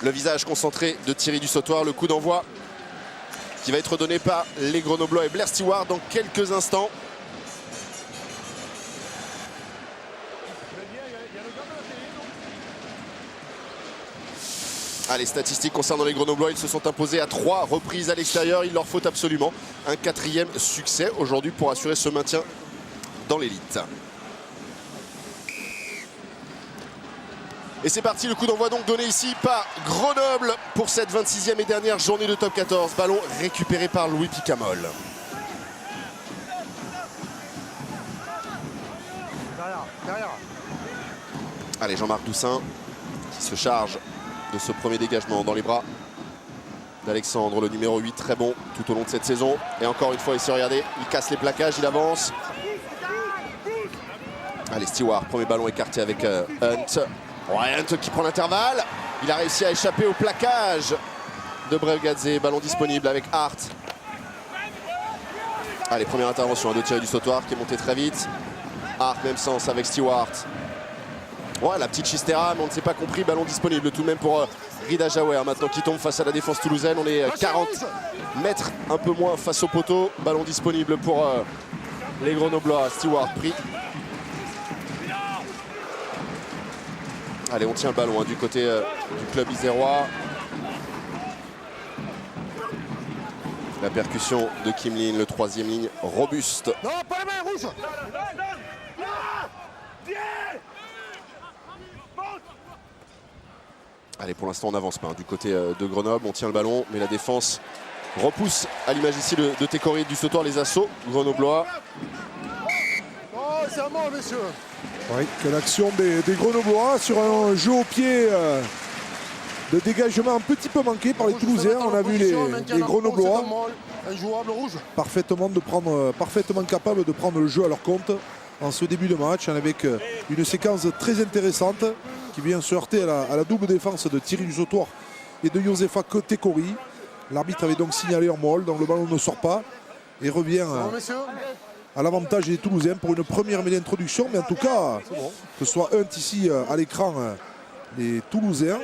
Le visage concentré de Thierry Dussautoir, le coup d'envoi qui va être donné par les Grenoblois et Blair Stewart dans quelques instants. Les statistiques concernant les Grenoblois, ils se sont imposés à 3 reprises à l'extérieur. Il leur faut absolument un 4e succès aujourd'hui pour assurer ce maintien dans l'élite. Et c'est parti, le coup d'envoi donc donné ici par Grenoble pour cette 26e et dernière journée de top 14. Ballon récupéré par Louis Picamol. Derrière. Allez, Jean-Marc Doussin qui se charge de ce premier dégagement dans les bras d'Alexandre, le numéro 8, très bon tout au long de cette saison. Et encore une fois, ici, regardez, il casse les plaquages, il avance. Allez, Stewart, premier ballon écarté avec Hunt. Hunt qui prend l'intervalle. Il a réussi à échapper au plaquage de Brevgadze. Ballon disponible avec Hart. Allez, première intervention de Thierry Dussautoir qui est monté très vite. Hart, même sens avec Stewart. Ouais, la petite Chistera, mais on ne s'est pas compris. Ballon disponible tout de même pour Rida Jaouer. Maintenant qui tombe face à la défense toulousaine. On est 40 mètres, un peu moins face au poteau. Ballon disponible pour les Grenoblois. Stewart pris. Allez, on tient le ballon du côté du club isérois. La percussion de Kim Lin, le 3e ligne, robuste. Non, pas la main, rouge. Allez, pour l'instant, on n'avance pas du côté de Grenoble. On tient le ballon, mais la défense repousse, à l'image ici de Técori et du Dussautoir, les assauts grenoblois. Oh, c'est à moi, messieurs. Oui, quelle action des Grenoblois sur un jeu au pied de dégagement un petit peu manqué par les Toulousains. On a vu les Grenoblois parfaitement capables de prendre le jeu à leur compte en ce début de match, avec une séquence très intéressante qui vient se heurter à la double défense de Thierry Dussautoir et de Josefa Técori. L'arbitre avait donc signalé en molle, donc le ballon ne sort pas et revient à l'avantage des Toulousains pour une première mêlée d'introduction. Mais en tout cas, que ce soit Hunt ici à l'écran, les Toulousains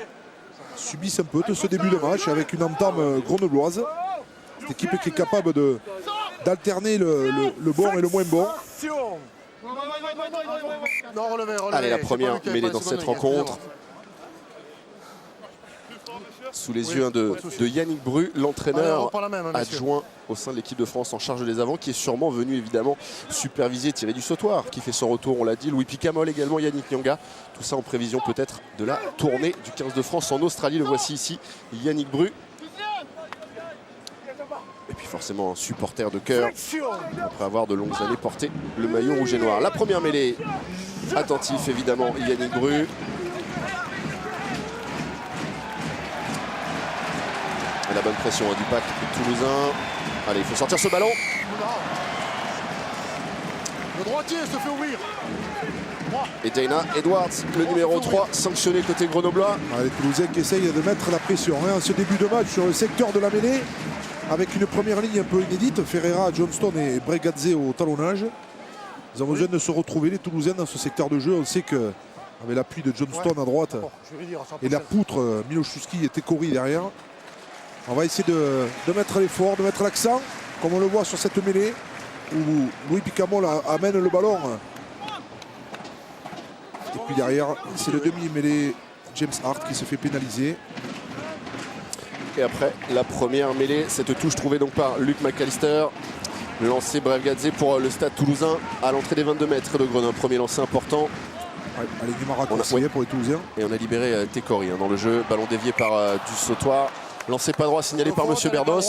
subissent un peu de ce début de match avec une entame grenobloise. Cette équipe qui est capable d'alterner le bon et le moins bon. Allez, la première mêlée dans cette rencontre. Sous les yeux de Yannick Bru, l'entraîneur adjoint au sein de l'équipe de France en charge des avants, qui est sûrement venu évidemment superviser Thierry Dussautoir, qui fait son retour, on l'a dit, Louis Picamol également, Yannick Nyanga. Tout ça en prévision peut-être de la tournée du 15 de France en Australie. Le voici ici, Yannick Bru. Et puis forcément un supporter de cœur, après avoir de longues années porté le maillot rouge et noir. La première mêlée, attentif évidemment, Yannick Bru. Et la bonne pression du pack toulousain. Allez, il faut sortir ce ballon. Le droitier se fait ouvrir. Et Dana Edwards, le numéro 3, sanctionné côté grenoblois. Les Toulousains qui essayent de mettre la pression en ce début de match sur le secteur de la mêlée, avec une première ligne un peu inédite. Ferreira, Johnston et Brevgadze au talonnage. Ils ont besoin de se retrouver, les Toulousains, dans ce secteur de jeu. On sait que, avec l'appui de Johnston à droite et la poutre Miloszewski et Técori derrière, on va essayer de mettre l'effort, de mettre l'accent, comme on le voit sur cette mêlée, où Louis Picamol amène le ballon. Et puis derrière, c'est le demi-mêlée James Hart qui se fait pénaliser. Et après la première mêlée, cette touche trouvée donc par Luc McAllister. Le lancer Brevgadze pour le Stade Toulousain à l'entrée des 22 mètres de Grenoble. Premier lancer important. Ouais, allez, raccourci pour les Toulousains. Et on a libéré Técori dans le jeu. Ballon dévié par Dussautoir. Lancé pas droit signalé par Monsieur Berdos.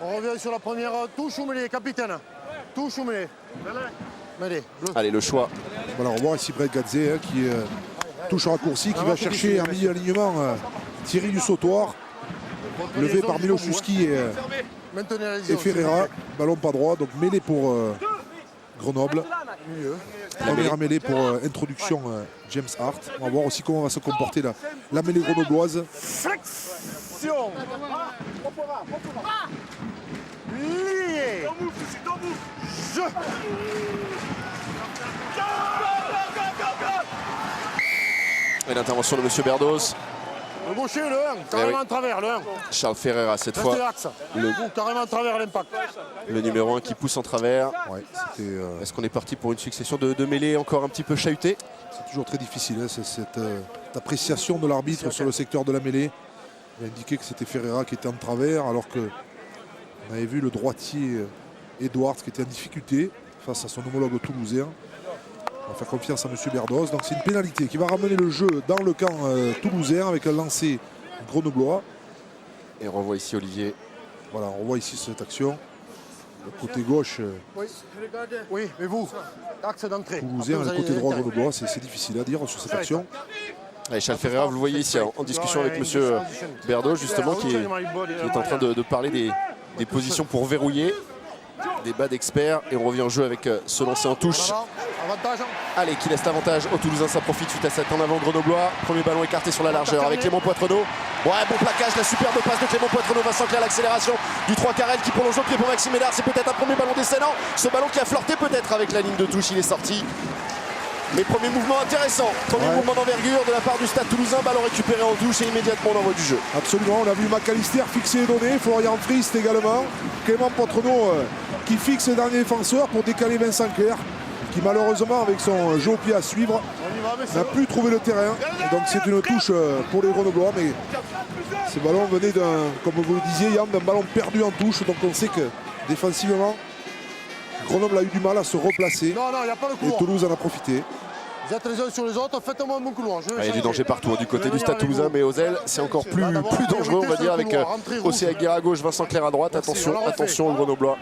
On revient sur la première touche ou mêlée, capitaine. Touche ou mêlée. Mêlée. Allez, le choix. Voilà, on voit ici Brevgadze qui touche raccourci, qui va chercher un milieu alignement Thierry Dussautoir. Levé par Miloszewski et Ferreira. Ballon pas droit, donc mêlée pour Grenoble. Première mêlée pour introduction James Hart. On va voir aussi comment va se comporter la mêlée grenobloise. Flexion. Lié. Je. Et l'intervention de Monsieur Berdos. Le gaucher, le 1, carrément oui. en travers, le 1. Charles Ferreira cette Restez fois. l'axe. Carrément en travers l'impact. Le numéro 1 qui pousse en travers. Ouais, c'était, Est-ce qu'on est parti pour une succession de mêlées encore un petit peu chahutées? c'est toujours très difficile, hein, c'est cette appréciation de l'arbitre sur le secteur de la mêlée. Il a indiqué que c'était Ferreira qui était en travers, alors que on avait vu le droitier Edwards qui était en difficulté face à son homologue toulousain. On va faire confiance à M. Berdos. Donc c'est une pénalité qui va ramener le jeu dans le camp toulousain avec un lancer grenoblois. Et on revoit ici Olivier. Voilà, on voit ici cette action. Le côté gauche Oui, mais vous, axe d'entrée. toulousain, le côté droit grenoblois, c'est difficile à dire sur cette action. Allez, Charles Ferreira, vous le voyez ici en discussion avec M. Berdos, justement, qui est en train de parler des positions pour verrouiller. Débat d'experts. Et on revient au jeu avec ce lancer en touche. Avantage. Allez, qui laisse l'avantage aux Toulousains, ça profite suite à cet en avant grenoblois. Premier ballon écarté sur la largeur avec Clément Poitrenaud. Ouais, bon plaquage, la superbe passe de Clément Poitrenaud. Vincent Clerc, l'accélération du 3 Carrel qui prolonge au pied pour Maxime Médard. C'est peut-être un premier ballon décennant. Ce ballon qui a flirté peut-être avec la ligne de touche, il est sorti. Mais premier mouvement intéressant, premier mouvement d'envergure de la part du Stade Toulousain, ballon récupéré en touche et immédiatement on envoie du jeu. Absolument, on a vu McAllister fixer et donner, Florian Frist également. Clément Poitrenaud qui fixe le dernier défenseur pour décaler Vincent Clerc, qui malheureusement avec son jeu au pied à suivre n'a plus trouvé le terrain. Et donc c'est une touche pour les Grenoblois, mais ce ballon venait comme vous le disiez Yann, d'un ballon perdu en touche. Donc on sait que défensivement, Grenoble a eu du mal à se replacer. Non, il n'y a pas le Et couloir. Toulouse en a profité. Vous êtes les uns sur les autres, faites-moi mon couloir. Il y a du danger partout du côté du Stade Toulousain, mais aux ailes c'est encore plus dangereux, on va dire, avec Océa Aguirre à gauche, Vincent Clerc à droite. Attention aux Grenoblois.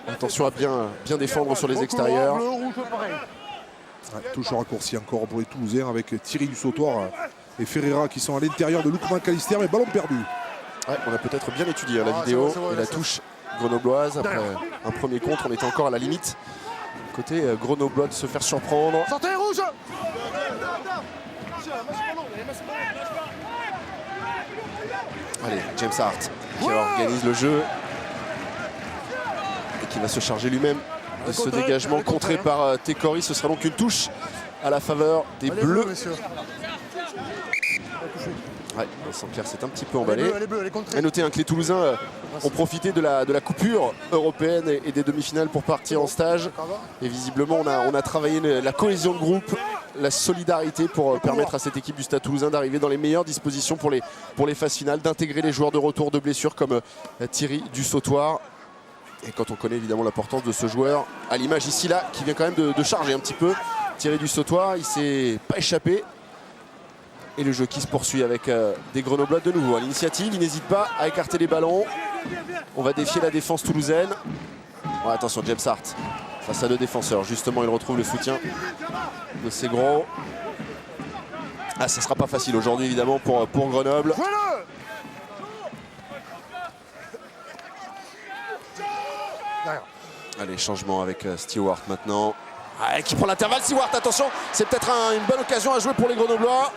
Attention à bien défendre sur les extérieurs. Touche raccourci encore pour les Toulousains avec Thierry du Sautoir et Ferreira qui sont à l'intérieur de Luc McAllister, mais ballon perdu. Ouais, on a peut-être bien étudié la vidéo et la touche grenobloise. Après un premier contre, on était encore à la limite. Côté grenoblois de se faire surprendre. Sortez rouge. Allez, James Hart qui organise le jeu et qui va se charger lui-même de ce dégagement contré par Tekori. Ce sera donc une touche à la faveur des Bleus. Ouais, Vincent Clerc s'est un petit peu emballé. À noter que les Toulousains ont profité de la coupure européenne et des demi-finales pour partir en stage. Et visiblement, on a travaillé la cohésion de groupe, la solidarité pour permettre à cette équipe du Stade Toulousain d'arriver dans les meilleures dispositions pour les phases finales, d'intégrer les joueurs de retour de blessure comme Thierry du Sautoir. Et quand on connaît évidemment l'importance de ce joueur, à l'image ici là, qui vient quand même de charger un petit peu, Thierry du Sautoir, il s'est pas échappé. Et le jeu qui se poursuit avec des Grenoblois de nouveau à l'initiative. Il n'hésite pas à écarter les ballons. On va défier la défense toulousaine. Ouais, attention, James Hart face à deux défenseurs. Justement, il retrouve le soutien de ses gros. Ah, ça ne sera pas facile aujourd'hui, évidemment, pour Grenoble. Allez, changement avec Stewart maintenant. Ah, qui prend l'intervalle, Stewart, attention. C'est peut-être une bonne occasion à jouer pour les Grenoblois.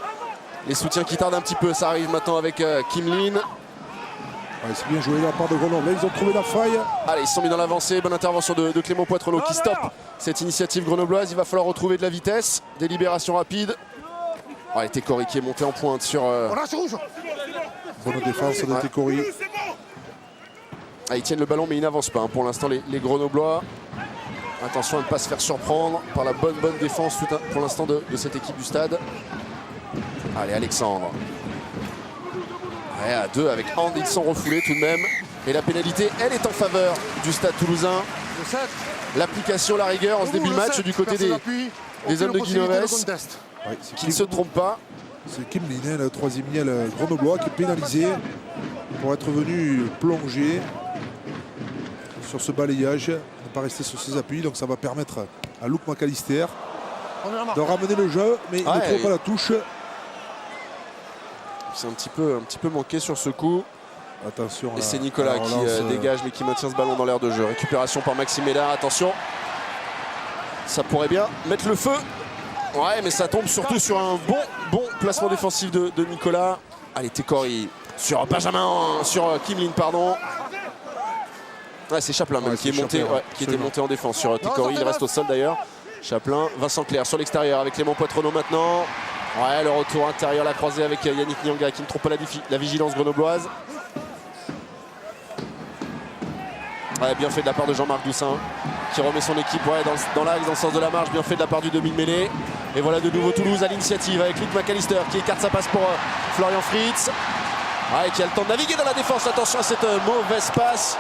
Les soutiens qui tardent un petit peu, ça arrive maintenant avec Kim Lin. Ouais, c'est bien joué de la part de Grenoble. Là, ils ont trouvé la faille. Allez, ils se sont mis dans l'avancée. Bonne intervention de Clément Poitrenaud qui stoppe cette initiative grenobloise. Il va falloir retrouver de la vitesse, des libérations rapides. Ouais, Tekori qui est monté en pointe sur... Bonne défense de Tekori. Ah, ils tiennent le ballon mais ils n'avancent pas. Pour l'instant, les Grenoblois. Attention à ne pas se faire surprendre par la bonne défense pour l'instant de cette équipe du Stade. Allez, Alexandre. Ouais, à deux avec Hand, ils sont refoulés tout de même. Et la pénalité, elle est en faveur du Stade Toulousain. L'application, la rigueur en ce début de match du côté des hommes de Guinoves. Qui ne se trompent pas. C'est Kim Lin, le troisième miel grenoblois, qui est pénalisé pour être venu plonger sur ce balayage, ne pas rester sur ses appuis. Donc ça va permettre à Luc McAllister de ramener le jeu, mais il ne trouve pas la touche. C'est un petit peu manqué sur ce coup. Attention. Et c'est Nicolas qui dégage mais qui maintient ce ballon dans l'air de jeu. Récupération par Maxime Médard, attention. Ça pourrait bien mettre le feu. Ouais, mais ça tombe surtout sur un bon placement défensif de Nicolas. Allez, Tekori sur Benjamin, sur Kim Lin, pardon. Ouais, c'est Chaplin même qui est monté, qui était monté en défense sur Tekori. Il reste au sol d'ailleurs. Chaplin, Vincent Clerc sur l'extérieur avec Clément Poitrenaud maintenant. Ouais, le retour intérieur, la croisée avec Yannick Nyanga qui ne trompe pas la vigilance grenobloise. Ouais, bien fait de la part de Jean-Marc Doussin qui remet son équipe dans l'axe, dans le sens de la marche. Bien fait de la part du demi-mêlée. Et voilà de nouveau Toulouse à l'initiative avec Luc McAllister qui écarte sa passe pour Florian Fritz. Ouais, qui a le temps de naviguer dans la défense. Attention à cette mauvaise passe.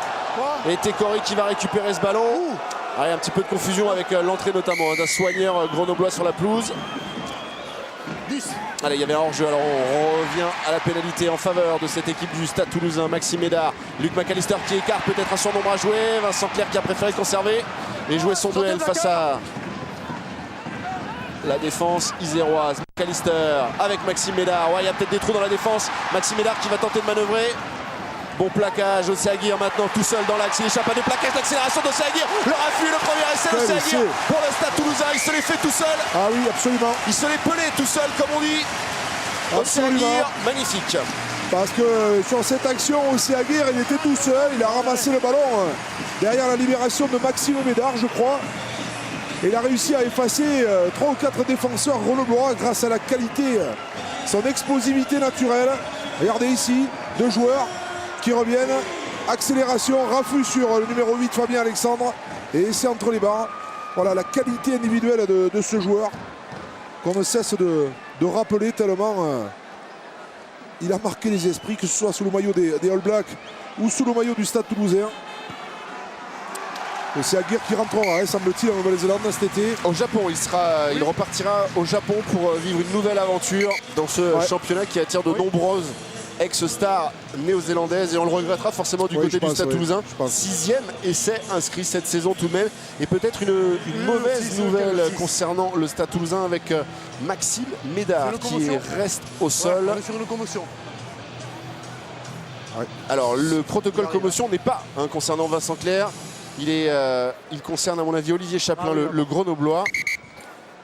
Et Tekori qui va récupérer ce ballon. Ouais, un petit peu de confusion avec l'entrée notamment d'un soigneur grenoblois sur la pelouse. 10. Allez, il y avait un hors-jeu, alors on revient à la pénalité en faveur de cette équipe du Stade Toulousain. Maxime Médard, Luc McAllister qui écarte peut-être un surnombre à jouer. Vincent Clerc qui a préféré conserver et jouer son duel face à la défense iséroise. McAllister avec Maxime Médard. Ouais, il y a peut-être des trous dans la défense. Maxime Médard qui va tenter de manœuvrer. Bon plaquage, Oseaguirre maintenant tout seul dans l'axe. Il échappe à deux plaquages d'accélération d'Oseaguirre. Le raffut, le premier essai d'Oseaguirre pour le Stade Toulousain. Il se les fait tout seul. Ah oui, absolument. Il se les pelait tout seul, comme on dit. Oseaguirre, magnifique. Parce que sur cette action, Oseaguirre, il était tout seul. Il a ramassé le ballon derrière la libération de Maxime Médard, je crois. Et il a réussi à effacer 3 ou 4 défenseurs grenoblois grâce à la qualité, son explosivité naturelle. Regardez ici, 2 joueurs qui reviennent, accélération, raffut sur le numéro 8 Fabien Alexandre et essai entre les barres. Voilà la qualité individuelle de ce joueur qu'on ne cesse de rappeler tellement il a marqué les esprits, que ce soit sous le maillot des All Blacks ou sous le maillot du Stade Toulousain. C'est Aguirre qui rentrera, semble-t-il, en Nouvelle-Zélande cet été. Au Japon, il repartira au Japon pour vivre une nouvelle aventure dans ce championnat qui attire de nombreuses ex-stars néo-zélandaises et on le regrettera forcément du côté du Stade Toulousain. 6e essai inscrit cette saison tout de même et peut-être une mauvaise nouvelle concernant le Stade Toulousain avec Maxime Médard qui reste au sol. On est sur une commotion. Alors le protocole commotion n'est pas concernant Vincent Clerc. Il concerne à mon avis Olivier Chaplin, le grenoblois.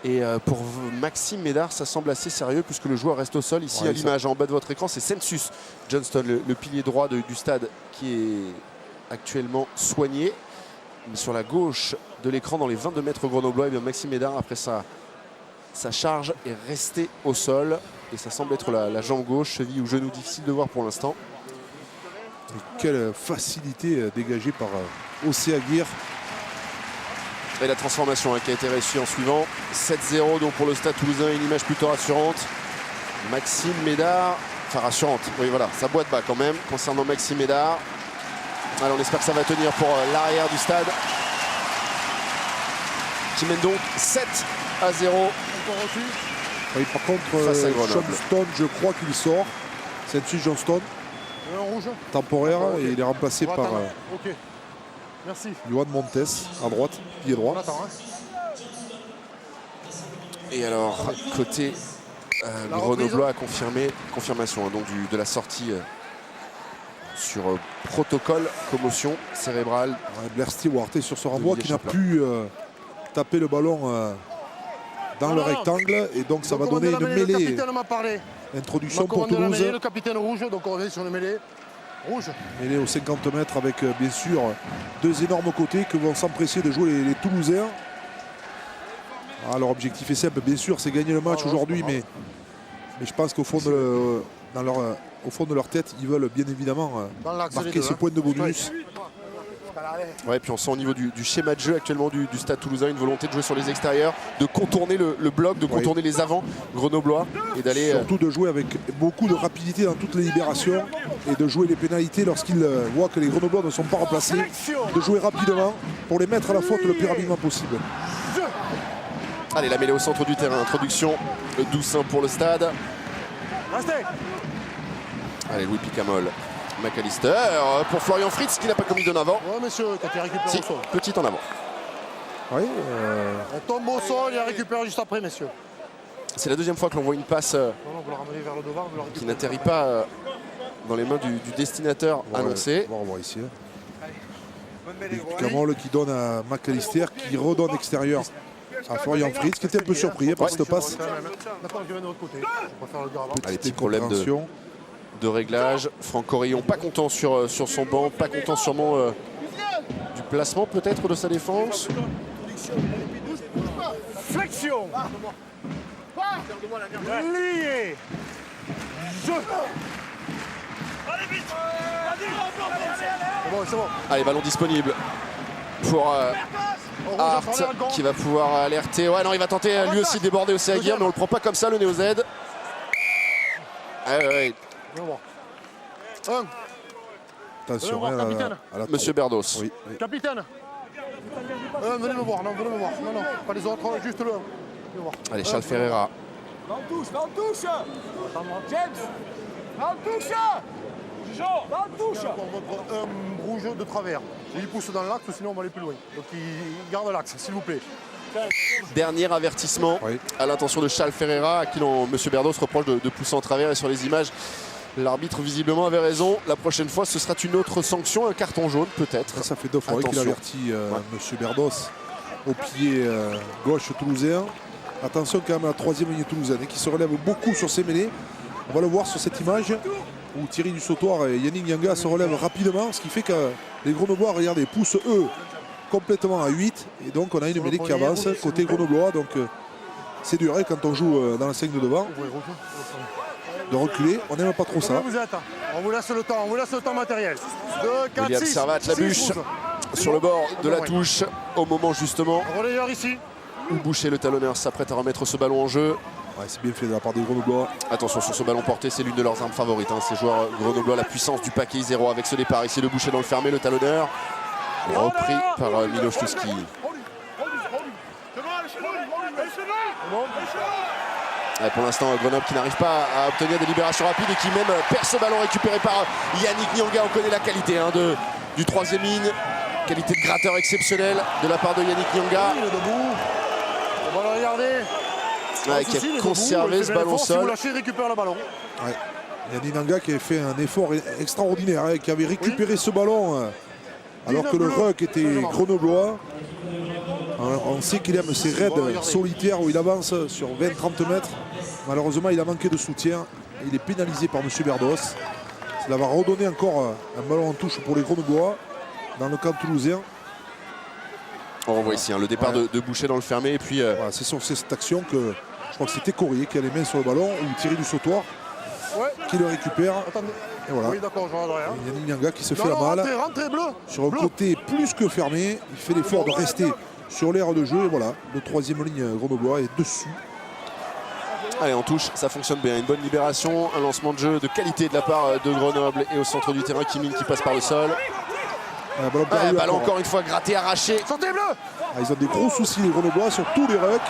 Et pour Maxime Médard, ça semble assez sérieux puisque le joueur reste au sol. Ici à l'image en bas de votre écran, c'est Census Johnston, le pilier droit du stade qui est actuellement soigné. Mais sur la gauche de l'écran, dans les 22 mètres grenoblois, et bien Maxime Médard, après sa charge, est resté au sol. Et ça semble être la jambe gauche, cheville ou genou, difficile de voir pour l'instant. Quelle facilité dégagée par Oseaguirre. Et la transformation qui a été réussie en suivant. 7-0 donc pour le Stade Toulousain, une image plutôt rassurante. Maxime Médard, enfin rassurante, oui voilà, ça boite bas quand même concernant Maxime Médard. Alors on espère que ça va tenir pour l'arrière du stade. Qui mène donc 7-0. Oui, par contre, Johnston, je crois qu'il sort. C'est dessus Johnston. Rouge. Temporaire et il est remplacé par Ok. Merci. Johan Montes à droite, pied droit. Et alors, côté grenoblois a confirmation donc de la sortie sur protocole commotion cérébrale. Blair Stewart est sur ce renvoi qui n'a pu taper le ballon dans le rectangle et donc ça va donner une mêlée. Le capitaine m'a parlé. Introduction pour Toulouse. Le capitaine rouge, donc on revient sur le mêlée. Rouge. Mêlée aux 50 mètres avec bien sûr 2 énormes côtés que vont s'empresser de jouer les Toulousains. Alors objectif est simple, bien sûr, c'est gagner le match aujourd'hui, mais je pense qu'au fond au fond de leur tête, ils veulent bien évidemment marquer ce point de bonus. Ouais, puis on sent au niveau du schéma de jeu actuellement du Stade Toulousain une volonté de jouer sur les extérieurs, de contourner le bloc, de contourner les avants grenoblois et d'aller surtout de jouer avec beaucoup de rapidité dans toutes les libérations et de jouer les pénalités lorsqu'ils voient que les grenoblois ne sont pas remplacés, de jouer rapidement pour les mettre à la faute le plus rapidement possible. Allez, la mêlée au centre du terrain, introduction Doussin pour le stade. Allez, Louis Picamol. McAllister pour Florian Fritz qui n'a pas commis d'un avant. Oui, monsieur, quand il récupère au sol. Petit en avant. Oui, on tombe au sol, il récupère juste après, messieurs. C'est la deuxième fois que l'on voit une passe qui n'atterrit pas dans les mains du destinateur annoncé. On va voir ici. Picamol qui donne à McAllister qui redonne extérieur à Florian Fritz qui était un peu surpris par cette passe. Allez, petit problème de réglage. Franck Corillon pas content sur son banc, pas content sûrement du placement peut-être de sa défense. Flexion. Lié. Jeu. C'est bon, c'est bon. Allez, ballon disponible pour Hart qui va pouvoir alerter. Ouais, non, il va tenter lui aussi de déborder au Aguirre, mais on le prend pas comme ça, le Néo Z. Ouais. Attention, voir, capitaine. Monsieur Berdos. Oui. Capitaine. Venez me voir, non, venez me voir. Non, pas les autres, juste le 1. Venez me voir. Allez, Charles Ferreira. Va en touche James. Va en touche Va en touche. Un rouge de travers. Il pousse dans l'axe, sinon on va aller plus loin. Donc il garde l'axe, s'il vous plaît. Dernier avertissement à l'intention de Charles Ferreira, à qui Monsieur Berdos reproche de pousser en travers. Et sur les images, l'arbitre visiblement avait raison. La prochaine fois, ce sera une autre sanction, un carton jaune peut-être. Ça fait 2 fois qu'il avertit Monsieur Berdos au pied gauche toulousain. Attention quand même à la 3e ligne toulousaine qui se relève beaucoup sur ses mêlées. On va le voir sur cette image où Thierry Dussautoir et Yannick Nyanga se relèvent rapidement, ce qui fait que les Grenoblois, regardez, poussent eux complètement à 8 et donc on a une mêlée qui avance côté Grenoblois. Donc c'est dur quand on joue dans la 5 de devant de reculer, on n'aime pas trop ça. On vous laisse le temps matériel. 2, 4, William 6, Servat, la bûche sur le bord de la touche au moment justement relayeur ici où Boucher, le talonneur, s'apprête à remettre ce ballon en jeu. Ouais, c'est bien fait de la part des Grenoblois. Attention sur ce ballon porté, c'est l'une de leurs armes favorites. Ces joueurs Grenoblois, la puissance du paquet 0 avec ce départ ici, le Boucher dans le fermé, le talonneur. Repris par Miloš Tuski. Pour l'instant, Grenoble qui n'arrive pas à obtenir des libérations rapides et qui même perd ce ballon récupéré par Yannick Nyanga. On connaît la qualité du 3e ligne. Qualité de gratteur exceptionnelle de la part de Yannick Nyanga. Il est debout. On va le regarder. Qui a conservé ce ballon au sol. Si vous lâchez, il récupère le ballon. Ouais. Yannick Nyanga qui avait fait un effort extraordinaire, qui avait récupéré ce ballon alors que le ruck était grenoblois. On sait qu'il aime ces raids solitaires où il avance sur 20-30 mètres. Malheureusement, il a manqué de soutien. Il est pénalisé par M. Berdos. Cela va redonner encore un ballon en touche pour les Grenoblois dans le camp toulousain. On revoit ici le départ de Boucher dans le fermé. Et puis, voilà, c'est sur cette action que je crois que c'était Corrier qui a les mains sur le ballon ou Thierry Dussautoir qui le récupère. Attendez. Et voilà. Oui, d'accord, je regarderai. Yannick Nyanga qui se fait la malle. Rentrez, bleu. Sur un côté plus que fermé. Il fait l'effort de rester sur l'aire de jeu. Et voilà, le 3e ligne grenoblois est dessus. Allez, on touche, ça fonctionne bien. Une bonne libération, un lancement de jeu de qualité de la part de Grenoble. Et au centre du terrain, Kimine qui passe par le sol. Ballon encore une fois gratté, arraché. Sortez bleu. Ils ont des gros soucis les Grenoblois sur tous les rucks.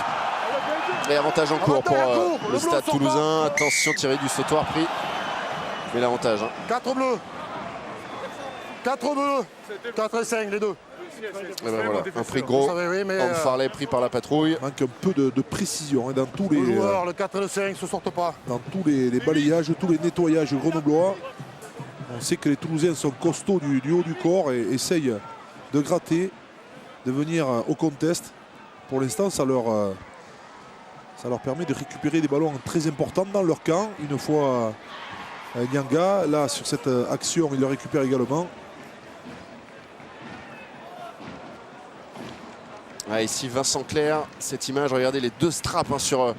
Et avantage en cours pour le stade toulousain. Attention, Thierry Dussautoir pris. Mais l'avantage. 4 bleus. 4 bleus. 4 et 5, les deux. Et ben voilà, un prix gros. Anne Farley pris par la patrouille. Il manque un peu de précision dans tous les joueurs, le 4 et le 5 ne se sortent pas. Dans tous les balayages, tous les nettoyages grenoblois. On sait que les Toulousains sont costauds du haut du corps et essayent de gratter, de venir au contest. Pour l'instant, ça leur permet de récupérer des ballons très importants dans leur camp. Une fois Nyanga, là sur cette action, il le récupère également. Ici Vincent Clerc, cette image, regardez les deux straps sur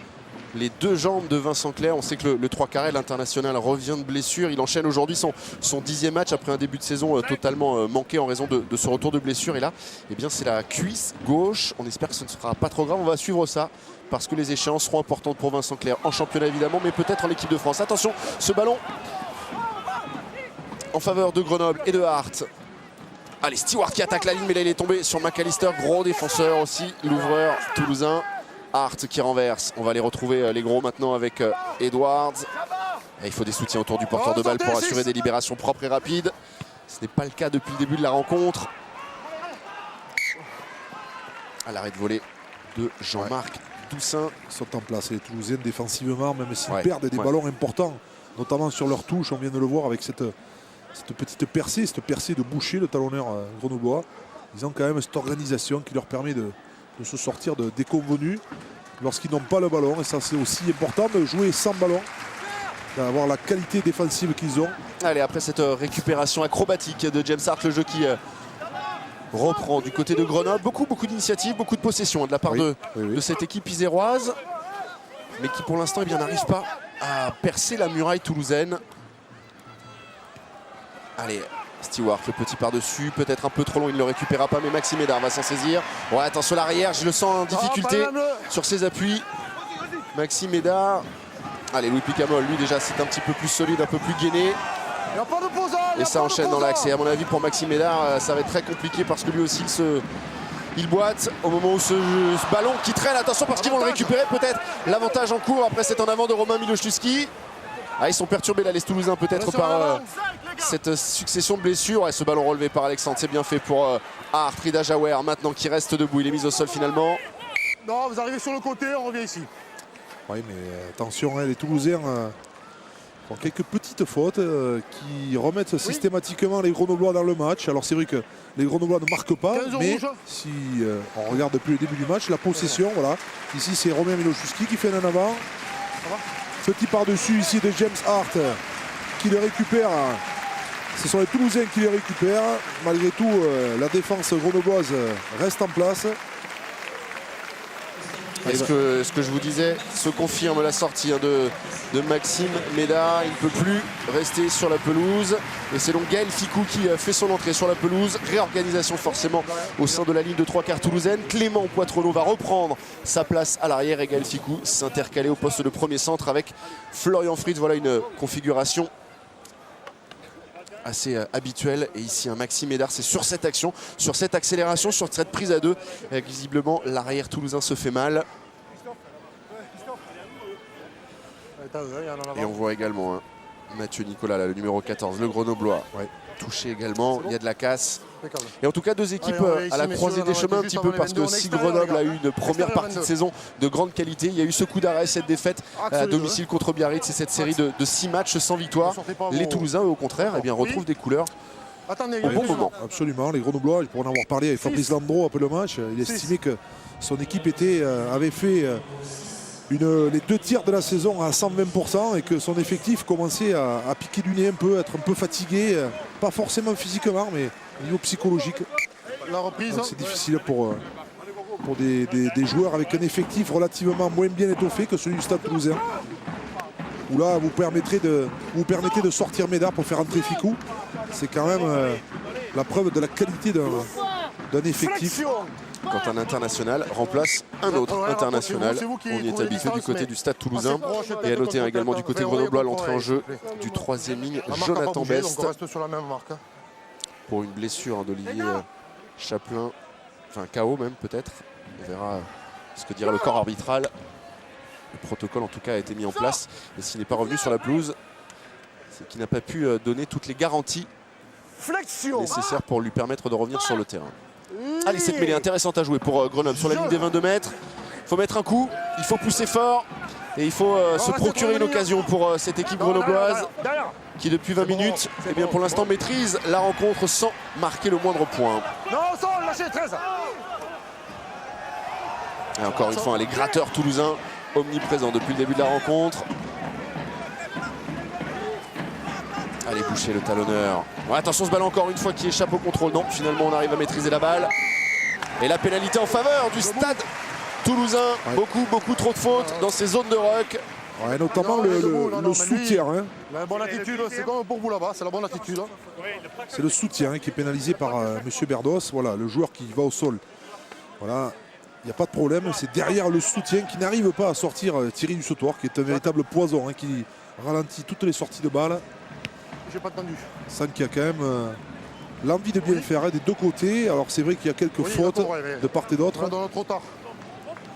les deux jambes de Vincent Clerc. On sait que le 3 carré, l'international, revient de blessure. Il enchaîne aujourd'hui son 10e match après un début de saison totalement manqué en raison de ce retour de blessure. Et là, eh bien, c'est la cuisse gauche. On espère que ce ne sera pas trop grave. On va suivre ça parce que les échéances seront importantes pour Vincent Clerc en championnat évidemment, mais peut-être en équipe de France. Attention, ce ballon en faveur de Grenoble et de Hart. Allez, Stewart qui attaque la ligne, mais là il est tombé sur McAllister, gros défenseur aussi, l'ouvreur toulousain. Hart qui renverse. On va aller retrouver les gros maintenant avec Edwards. Et il faut des soutiens autour du porteur de balle pour assurer des libérations propres et rapides. Ce n'est pas le cas depuis le début de la rencontre. À l'arrêt de volée de Jean-Marc Doussin. Ils sont en place, les Toulousains défensivement, même s'ils perdent des ballons importants, notamment sur leur touche. On vient de le voir avec cette petite percée, de Boucher, le talonneur grenoblois. Ils ont quand même cette organisation qui leur permet de se sortir de déconvenus lorsqu'ils n'ont pas le ballon. Et ça, c'est aussi important de jouer sans ballon, d'avoir la qualité défensive qu'ils ont. Allez, après cette récupération acrobatique de James Hart, le jeu qui reprend du côté de Grenoble. Beaucoup d'initiatives, beaucoup de possession de la part de cette équipe iséroise. mais qui pour l'instant n'arrive pas à percer la muraille toulousaine. Allez, Stewart, le petit par-dessus, peut-être un peu trop long, il ne le récupérera pas, mais Maxime Médard va s'en saisir. Ouais, attention l'arrière, je le sens en difficulté sur ses appuis. Maxime Médard. Allez, Louis Picamol, lui déjà c'est un petit peu plus solide, un peu plus gainé. Et ça enchaîne dans l'axe. Et à mon avis pour Maxime Médard, ça va être très compliqué parce que lui aussi il boite au moment où ce ballon qui traîne. Attention parce qu'ils vont le récupérer peut-être. L'avantage en cours, après c'est en avant de Romain Miloszewski. Ah, ils sont perturbés là les Toulousains peut-être par cette succession de blessures. Et ce ballon relevé par Alexandre, c'est bien fait pour Hart. Rida Jaouer maintenant qui reste debout, il est mis au sol finalement. Non, vous arrivez sur le côté, on revient ici. Oui, mais attention, hein, les Toulousains font quelques petites fautes qui remettent systématiquement les Grenoblois dans le match. Alors c'est vrai que les Grenoblois ne marquent pas, mais si on regarde depuis le début du match, la possession, voilà. Ici c'est Romain Miloszewski qui fait un en avant. Petit par-dessus ici de James Hart qui le récupère. Ce sont les Toulousains qui le récupèrent. Malgré tout, la défense grenobloise reste en place. Est-ce que je vous disais se confirme la sortie de Maxime Médard. Il ne peut plus rester sur la pelouse. Et c'est donc Gaël Ficou qui fait son entrée sur la pelouse. Réorganisation forcément au sein de la ligne de 3/4 toulousaine. Clément Poitronneau va reprendre sa place à l'arrière et Gaël Ficou s'intercaler au poste de premier centre avec Florian Fritz. Voilà une configuration assez habituelle. Et ici un Maxime Médard, c'est sur cette action, sur cette accélération, sur cette prise à deux. Visiblement l'arrière toulousain se fait mal. Et on voit également Mathieu Nicolas, là, le numéro 14, le Grenoblois, touché également. Il y a de la casse. Et en tout cas, deux équipes à la croisée des chemins un petit peu, parce que si Grenoble a eu une première partie de saison de grande qualité, il y a eu ce coup d'arrêt, cette défaite à domicile contre Biarritz et cette série de 6 matchs sans victoire. Les Toulousains, eux, au contraire, retrouvent des couleurs au bon moment. Absolument, les Grenoblois, pour en avoir parlé avec Fabrice Landreau après le match, il estimait que son équipe avait fait les 2 tiers de la saison à 120% et que son effectif commençait à piquer du nez un peu, être un peu fatigué, pas forcément physiquement, mais au niveau psychologique. C'est difficile pour des joueurs avec un effectif relativement moins bien étoffé que celui du Stade Toulousain. Où là, vous permettez de sortir Médard pour faire entrer Ficou. C'est quand même la preuve de la qualité d'un effectif. Quand un international remplace un autre international, on y est habitué du côté du Stade Toulousain. Et à noter également du côté grenoblois l'entrée en jeu du 3e ligne, Jonathan Best. Pour une blessure d'Olivier Chaplin, enfin KO même peut-être. On verra ce que dira le corps arbitral. Le protocole en tout cas a été mis en place. Et s'il n'est pas revenu sur la pelouse, c'est qu'il n'a pas pu donner toutes les garanties nécessaires pour lui permettre de revenir sur le terrain. Allez, cette mêlée intéressante à jouer pour Grenoble sur la ligne des 22 mètres. Il faut mettre un coup, il faut pousser fort et il faut se procurer une occasion pour cette équipe grenobloise qui depuis 20 minutes pour l'instant maîtrise la rencontre sans marquer le moindre point. Et encore une fois, les gratteurs toulousains omniprésents depuis le début de la rencontre. Allez, Boucher, le talonneur. Ouais, attention, ce ballon encore une fois qui échappe au contrôle. Non, finalement on arrive à maîtriser la balle. Et la pénalité en faveur du Stade Toulousain. Beaucoup trop de fautes dans ces zones de ruck. Ouais, notamment le soutien. La bonne attitude, c'est comme pour vous là-bas, c'est la bonne attitude. C'est le soutien qui est pénalisé par M. Berdos. Voilà, le joueur qui va au sol. Voilà, il n'y a pas de problème. C'est derrière le soutien qui n'arrive pas à sortir Thierry Dussautoir, qui est un véritable poison, qui ralentit toutes les sorties de balles. J'ai pas entendu. Sans qu'il y a quand même l'envie de bien le faire des deux côtés. Alors c'est vrai qu'il y a quelques fautes de part et d'autre. Trop tard.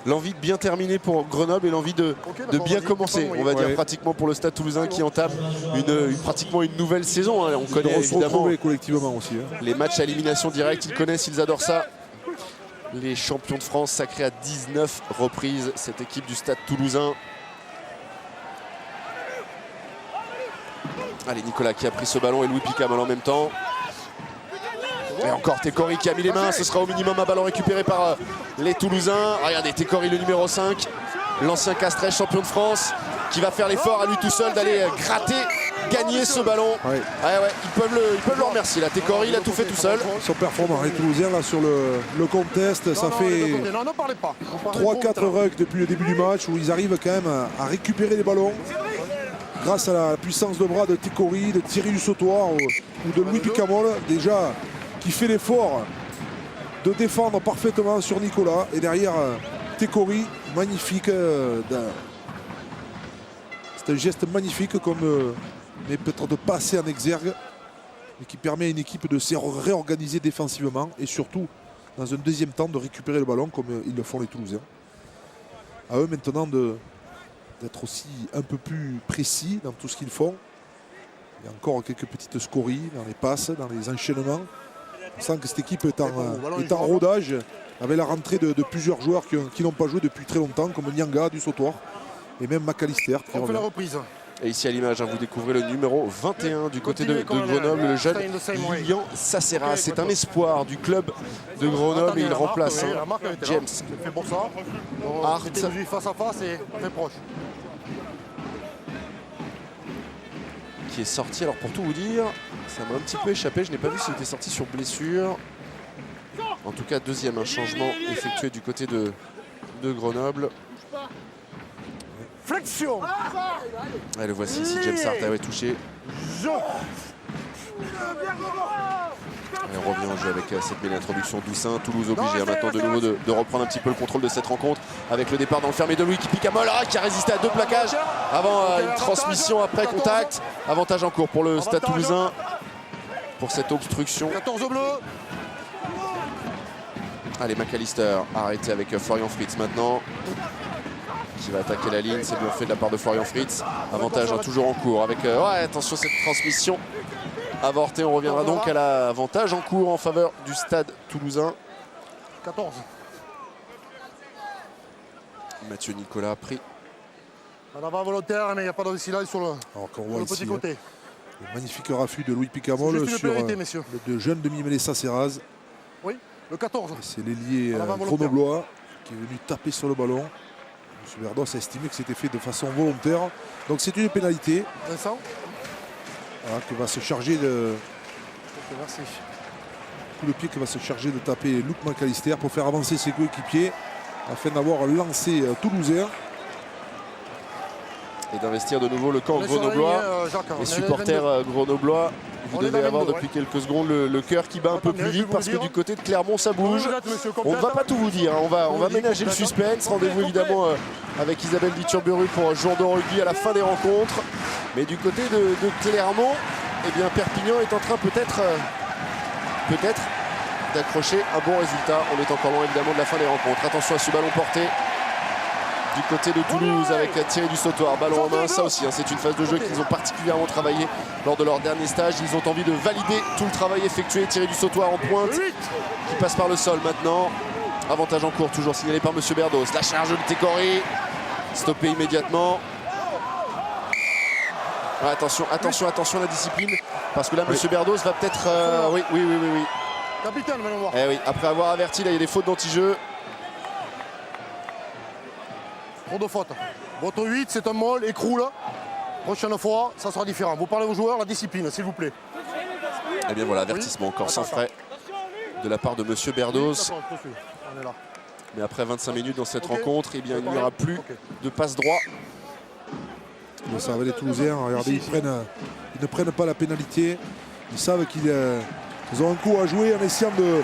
L'envie de bien terminer pour Grenoble et l'envie de bien commencer, on va dire, pratiquement pour le Stade Toulousain qui entame pratiquement une nouvelle saison. On connaît évidemment collectivement aussi. Les matchs à élimination directe, ils connaissent, ils adorent ça. Les champions de France sacrés à 19 reprises, cette équipe du Stade Toulousain. Allez, Nicolas qui a pris ce ballon et Louis Picamol en même temps. Et encore Técori qui a mis les mains. Ce sera au minimum un ballon récupéré par les Toulousains. Regardez, Técori le numéro 5. L'ancien Castres champion de France qui va faire l'effort à lui tout seul d'aller gratter gagner ce ballon. Ouais. Ils peuvent le remercier. La Técori, il a tout fait tout seul. Ils sont performants, les Toulousains là sur le contest. Ça fait Non, ne parlez pas. 3-4 rucks depuis le début du match où ils arrivent quand même à récupérer les ballons grâce à la puissance de bras de Técori, de Thierry du Sautoir ou de Louis Picamol, déjà qui fait l'effort de défendre parfaitement sur Nicolas. Et derrière Técori, magnifique. C'est un geste magnifique comme mais peut-être de passer en exergue et qui permet à une équipe de se réorganiser défensivement et surtout dans un deuxième temps de récupérer le ballon comme ils le font les Toulousains. À eux maintenant d'être aussi un peu plus précis dans tout ce qu'ils font. Il y a encore quelques petites scories dans les passes, dans les enchaînements. On sent que cette équipe est en rodage avec la rentrée de plusieurs joueurs qui n'ont pas joué depuis très longtemps comme Nyanga du Sautoir et même McAllister. On fait la reprise. Et ici à l'image, vous découvrez le numéro 21 du côté de Grenoble, le jeune Lilian Sacera. C'est un espoir du club de Grenoble et il remplace James Hart. Face à face et très proche. Qui est sorti, alors pour tout vous dire, ça m'a un petit peu échappé, je n'ai pas vu s'il était sorti sur blessure. En tout cas, deuxième changement effectué du côté de Grenoble. Flexion. Et le voici ici, James Hart avait touché. Et on revient en jeu avec cette belle introduction d'Oussin. Toulouse obligé maintenant de nouveau de reprendre un petit peu le contrôle de cette rencontre avec le départ dans le fermé de Louis Picamol qui a résisté à 2 plaquages avant une transmission après contact. Avantage en cours pour le Stade Toulousain pour cette obstruction. 14 bleus. Allez, McAllister arrêté avec Florian Fritz maintenant. Qui va attaquer la ligne, c'est bien fait de la part de Florian Fritz. Avantage toujours en cours avec attention cette transmission avortée. On reviendra donc à l'avantage en cours en faveur du Stade Toulousain. 14. Mathieu Nicolas pris. On va volontaire mais il n'y a pas de silence sur le petit côté. Le magnifique raffut de Louis Picamol sur le jeune demi-mêlée Sacéraz. Oui, le 14. C'est l'ailier grenoblois qui est venu taper sur le ballon. M. Berdos a estimé que c'était fait de façon volontaire. Donc c'est une pénalité. Vincent. Voilà, qui va se charger de. Merci. Coup de pied qui va se charger de taper Luc McAllister pour faire avancer ses coéquipiers afin d'avoir lancé Toulousain. Et d'investir de nouveau le camp grenoblois. Les supporters grenoblois, vous devez avoir depuis quelques secondes le cœur qui bat un peu plus vite parce que du côté de Clermont ça bouge. On ne va pas tout vous dire, on va ménager le suspense. Rendez-vous évidemment avec Isabelle Diturburu pour un jour de rugby à la fin des rencontres. Mais du côté de Clermont, eh bien Perpignan est en train peut-être d'accrocher un bon résultat. On est encore loin évidemment de la fin des rencontres. Attention à ce ballon porté du côté de Toulouse avec Thierry du Sautoir, ballon en main, ça aussi, c'est une phase de jeu qu'ils ont particulièrement travaillé lors de leur dernier stage. Ils ont envie de valider tout le travail effectué. Thierry du Sautoir en pointe qui passe par le sol maintenant. Avantage en cours, toujours signalé par M. Berdos. La charge de Técori, stoppé immédiatement. Attention à la discipline, parce que là, M. Berdos va peut-être... oui. Capitaine, venons voir. Oui, après avoir averti, là, il y a des fautes d'anti-jeu. Trop de fautes. Votre 8, c'est un molle, écroule. Prochaine fois, ça sera différent. Vous parlez aux joueurs, la discipline, s'il vous plaît. Eh bien voilà, avertissement encore sans frais de la part de M. Berdos. On est là. Mais après 25 minutes dans cette rencontre, eh bien, il n'y aura plus de passe droit. Ils savent les Toulousains, regardez, ils ne prennent pas la pénalité. Ils savent qu'ils ont un coup à jouer en essayant de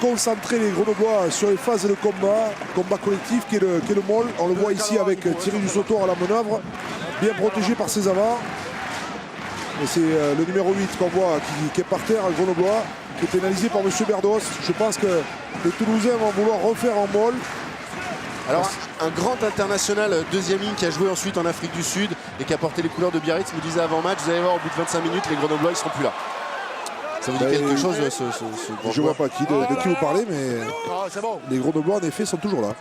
concentrer les Grenoblois sur les phases de combat collectif qui est le môle. On le voit ici avec Thierry du Sautoir à la manœuvre, bien protégé par ses avants. Et c'est le numéro 8 qu'on voit qui est par terre, Grenoblois, qui est pénalisé par M. Berdos. Je pense que les Toulousains vont vouloir refaire en môle. Alors, un grand international deuxième ligne qui a joué ensuite en Afrique du Sud et qui a porté les couleurs de Biarritz me disait avant match, vous allez voir, au bout de 25 minutes, les Grenoblois, ils ne seront plus là. Ça vous dit quelque chose, ce grand Je ne vois pas de qui vous parlez, mais les Grenoblois, en effet, sont toujours là.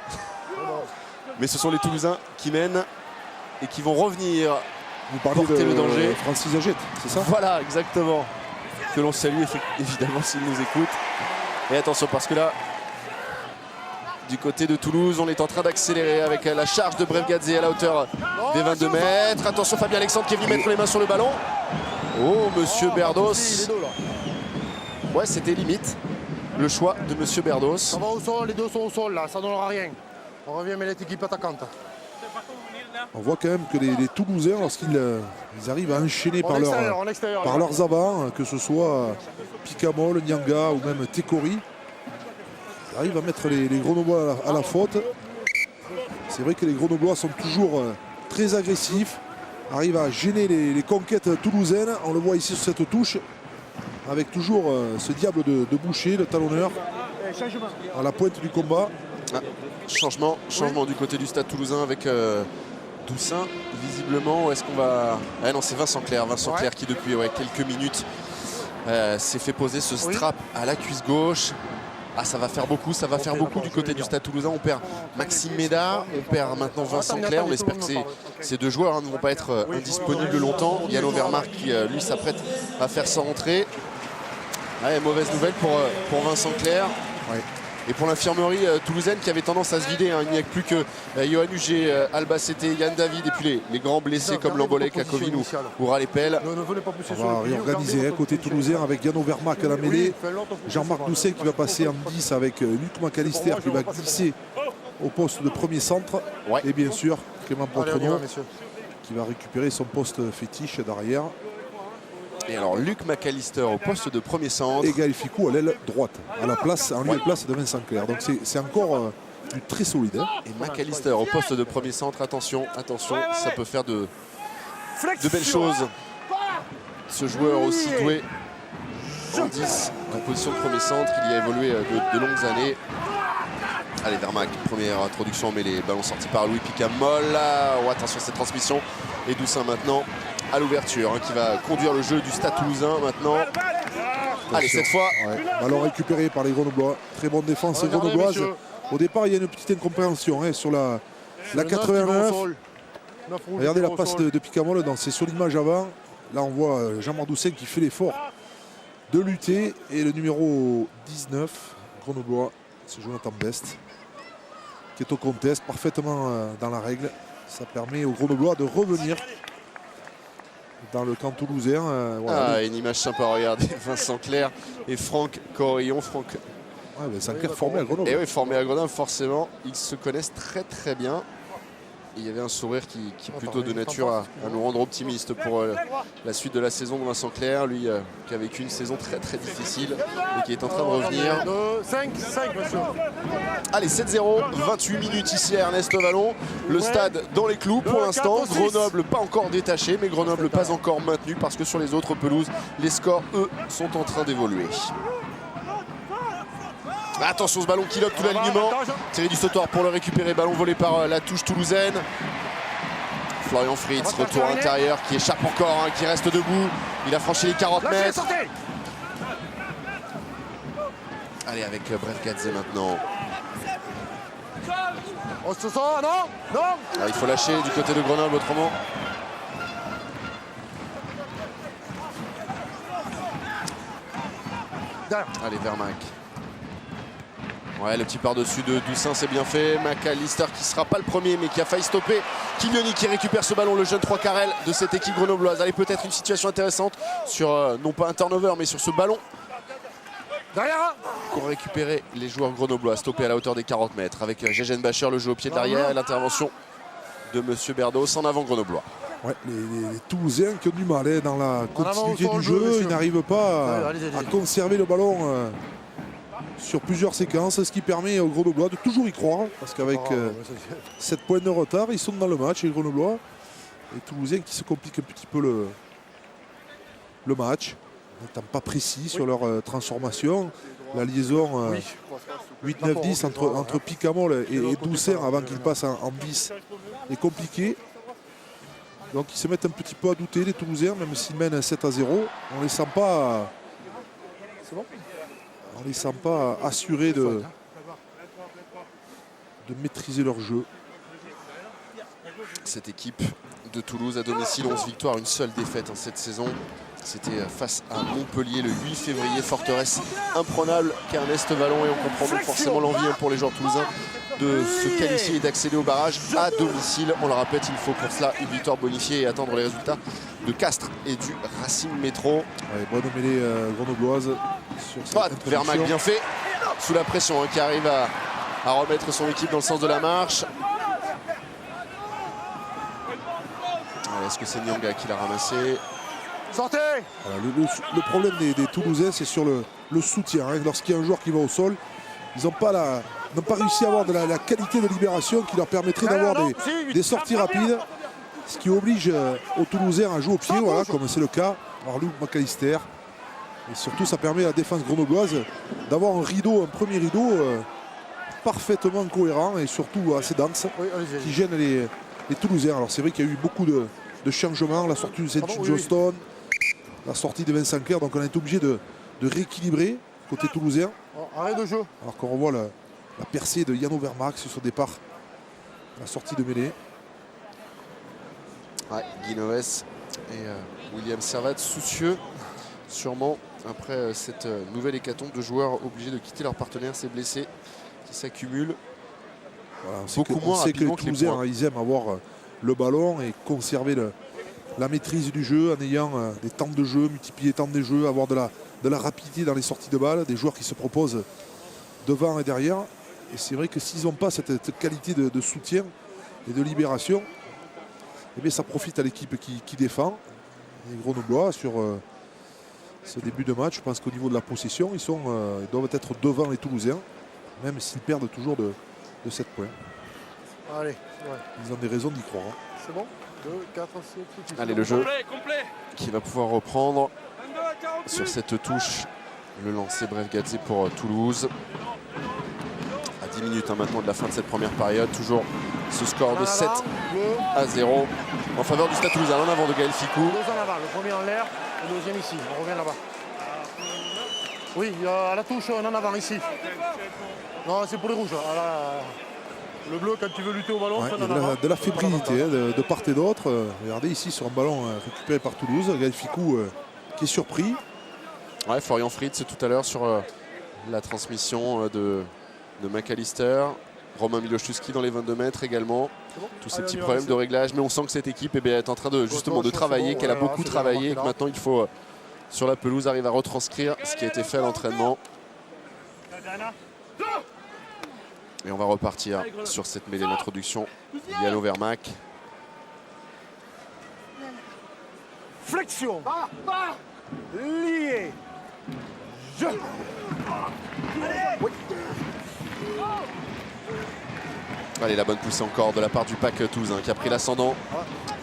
Mais ce sont les Toulousains qui mènent et qui vont revenir vous parlez porter le danger. Francis Agette, c'est ça? Voilà, exactement. Que l'on salue, évidemment, s'il nous écoute. Et attention, parce que là, du côté de Toulouse. On est en train d'accélérer avec la charge de Brevgadze à la hauteur des 22 mètres. Attention, Fabien Alexandre qui est venu mettre les mains sur le ballon. Oh, Monsieur Berdos. Ouais, c'était limite le choix de Monsieur Berdos. Ça va au sol, les deux sont au sol là, ça ne donnera rien. On revient mais l'équipe attaquante. On voit quand même que les Toulousains, lorsqu'ils arrivent à enchaîner par leurs avants, que ce soit Picamol, Nyanga ou même Tekori, ils arrivent à mettre les Grenoblois à la faute. C'est vrai que les Grenoblois sont toujours très agressifs, arrivent à gêner les conquêtes toulousaines. On le voit ici sur cette touche, avec toujours ce diable de Boucher, le talonneur, à la pointe du combat. Ah, changement du côté du Stade Toulousain avec Doussin. Visiblement, est-ce qu'on va... Ah non, c'est Vincent Clerc. Vincent Clerc qui depuis quelques minutes s'est fait poser ce strap à la cuisse gauche. Ah, ça va faire beaucoup, du côté du Stade Toulousain. On perd Maxime Médard, on perd maintenant Vincent Clerc. On espère que ces deux joueurs ne vont pas être indisponibles longtemps. Yann Overmars qui lui s'apprête à faire sa rentrée. Ouais, mauvaise nouvelle pour Vincent Clerc. Ouais. Et pour l'infirmerie toulousaine qui avait tendance à se vider, il n'y a plus que Johan Huget, Albacete, Yann David et puis les grands blessés comme Lambolek, Kakovin ou Ralepel. On va réorganiser côté toulousain avec Yann Overmars à la mêlée. Jean-Marc Doucet qui va passer en 10 avec Luc McAllister qui va glisser au poste de premier centre. Ouais. Et bien sûr Clément Poitrenaud qui va récupérer son poste fétiche d'arrière. Et alors Luc McAllister au poste de premier centre. Et Gaël Ficou à l'aile droite, en lieu et place de Vincent Clerc. Donc c'est encore du très solide. Hein. Et McAllister au poste de premier centre. Attention, ça peut faire de belles choses. Ce joueur aussi doué en 10, en position de premier centre, il y a évolué de longues années. Allez, Vermac, première introduction, mais les ballons sortis par Louis Picamol. Oh, attention à cette transmission. Et Doussin maintenant à l'ouverture, qui va conduire le jeu du Stade Toulousain maintenant. Allez, cette fois. Ouais. Ballon récupéré par les Grenoblois. Très bonne défense grenobloise. Au départ, il y a une petite incompréhension sur la 89. Regardez la passe de Picamol, c'est sur l'image avant. Là, on voit Jean-Marc Doucet qui fait l'effort de lutter. Et le numéro 19, Grenoblois, c'est Jonathan Best, qui est au contest, parfaitement dans la règle. Ça permet aux Grenoblois de revenir dans le camp toulousain. Voilà. Une image sympa, regardez, Vincent Clerc et Franck Corillon. Vincent Clerc formé à Grenoble. Et oui, formé à Grenoble, forcément, ils se connaissent très très bien. Il y avait un sourire qui est plutôt de nature à nous rendre optimistes pour la suite de la saison de Vincent Clerc, lui qui a vécu une saison très très difficile et qui est en train de revenir. 5, monsieur. Allez, 7-0, 28 minutes ici à Ernest Vallon. Le stade dans les clous pour l'instant. Grenoble pas encore détaché, mais Grenoble pas encore maintenu parce que sur les autres pelouses, les scores, eux, sont en train d'évoluer. Attention, ce ballon qui loque tout l'alignement. Thierry du Sautoir pour le récupérer. Ballon volé par la touche toulousaine. Florian Fritz, retour à l'intérieur, qui échappe encore, qui reste debout. Il a franchi les 40 mètres. Allez, avec Brevgadze maintenant. On se sent, non. Il faut lâcher du côté de Grenoble autrement. Allez, Vermac. Ouais, le petit par-dessus de Doussin, c'est bien fait. McAllister qui ne sera pas le premier, mais qui a failli stopper. Kilioni qui récupère ce ballon, le jeune 3 carrel de cette équipe grenobloise. Allez, peut-être une situation intéressante sur, non pas un turnover, mais sur ce ballon. Derrière. Pour récupérer les joueurs grenoblois, stoppé à la hauteur des 40 mètres. Avec Gégène Bacher, le jeu au pied de l'arrière et l'intervention de Monsieur Berdos en avant grenoblois. Ouais, les Toulousains qui ont du mal dans la continuité du jeu. Ils n'arrivent pas à conserver le ballon sur plusieurs séquences, ce qui permet aux Grenoblois de toujours y croire, parce qu'avec 7 points de retard, ils sont dans le match, les Grenoblois. Les Toulousains qui se compliquent un petit peu le match, n'étant pas précis sur leur transformation. La liaison 8-9-10 entre Picamol et Doucet avant qu'il passe en 10 est compliquée. Donc ils se mettent un petit peu à douter, les Toulousains, même s'ils mènent 7-0. On ne les sent pas... On les sent pas assurés de maîtriser leur jeu. Cette équipe de Toulouse à domicile, 11 victoires, une seule défaite en cette saison. C'était face à Montpellier le 8 février, forteresse imprenable qu'Ernest Vallon, et on comprend donc forcément l'envie pour les joueurs toulousains de se qualifier et d'accéder au barrage à domicile. On le répète, il faut pour cela une victoire bonifiée et attendre les résultats de Castres et du Racing Métro. Ouais, bonne mêlée grenobloise sur cette introduction. Vermaak bien fait, sous la pression, qui arrive à remettre son équipe dans le sens de la marche. Est-ce que c'est Nyanga qui l'a ramassé? Sortez! Voilà, le problème des Toulousains, c'est sur le soutien. Hein. Lorsqu'il y a un joueur qui va au sol, ils n'ont pas réussi à avoir de la qualité de libération qui leur permettrait d'avoir des sorties rapides. Ce qui oblige aux Toulousains à jouer au pied, voilà, comme c'est le cas. Arlou McAllister. Et surtout, ça permet à la défense grenobloise d'avoir un premier rideau parfaitement cohérent et surtout assez dense, qui gêne les Toulousains. Alors c'est vrai qu'il y a eu beaucoup de changements, la sortie de Saint-Johnston, la sortie de Vincent Clerc, donc on a été obligé de rééquilibrer côté toulousain. Arrêt de jeu. Alors qu'on revoit la percée de Yano Vermaak sur son départ, la sortie de mêlée. Ouais, Guinoves et William Servat soucieux, sûrement, après cette nouvelle hécatombe de joueurs obligés de quitter leur partenaire, ces blessés qui s'accumulent. Voilà, Beaucoup moins rapidement que les Toulousains, hein, ils aiment avoir le ballon et conserver la maîtrise du jeu en ayant des temps de jeu, multiplier les temps de jeu, avoir de la rapidité dans les sorties de balles, des joueurs qui se proposent devant et derrière. Et c'est vrai que s'ils n'ont pas cette qualité de soutien et de libération, eh bien ça profite à l'équipe qui défend. Les Grenoblois sur ce début de match, je pense qu'au niveau de la possession, ils doivent être devant les Toulousains, même s'ils perdent toujours de 7 points. Allez, ils ont des raisons d'y croire. Hein. C'est bon 2, 4, 6, allez, le jeu qui va pouvoir reprendre sur cette touche. Le lancer bref Gadze pour Toulouse. À 10 minutes maintenant de la fin de cette première période. Toujours ce score de 7-0 en faveur du Stade Toulousain. En avant de Gaël Fickou. Deux en avant, le premier en l'air, le deuxième ici. On revient là-bas. Oui, à la touche, un en avant ici. Non, c'est pour les rouges. Le bleu, quand tu veux lutter au ballon, c'est un en avant. De la fébrilité hein, de part et d'autre. Regardez ici sur un ballon récupéré par Toulouse. Gaël Fickou qui est surpris. Ouais, Florian Fritz tout à l'heure sur la transmission de McAllister. Romain Miloszewski dans les 22 mètres également. Tous ces petits problèmes de réglage. Mais on sent que cette équipe est en train de travailler, qu'elle a beaucoup travaillé et que maintenant il faut, sur la pelouse, arriver à retranscrire ce qui a été fait à l'entraînement. Et on va repartir sur cette mêlée d'introduction. Yano Vermaak. Flexion. Lié. Jeu. Oui. Allez, la bonne poussée encore de la part du pack toulousain qui a pris l'ascendant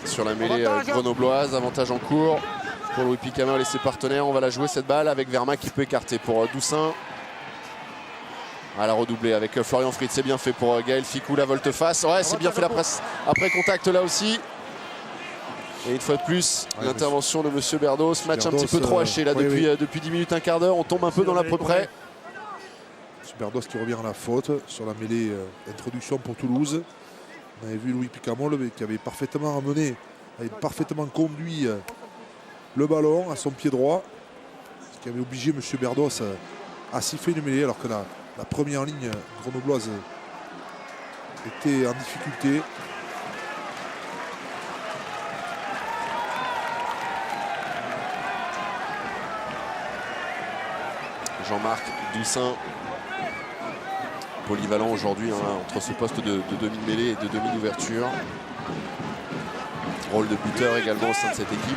sur la mêlée grenobloise. Avantage en cours pour Louis Picamol et ses partenaires. On va la jouer cette balle avec Vermaak qui peut écarter pour Doussin. À la redoubler avec Florian Fritz, c'est bien fait pour Gaël Fickou, la volte-face. Ouais, c'est bien fait la presse après contact là aussi. Et une fois de plus, l'intervention de Monsieur Berdos. Match un petit peu trop haché là depuis 10 minutes, un quart d'heure. On tombe un peu dans l'à peu près. Berdos qui revient à la faute sur la mêlée d'introduction pour Toulouse. On avait vu Louis Picamol qui avait parfaitement amené, avait parfaitement conduit le ballon à son pied droit. Ce qui avait obligé M. Berdos à siffler une mêlée alors que la première ligne grenobloise était en difficulté. Jean-Marc Doussin, polyvalent aujourd'hui entre ce poste de demi-mêlée et de demi-d'ouverture. Rôle de buteur également au sein de cette équipe.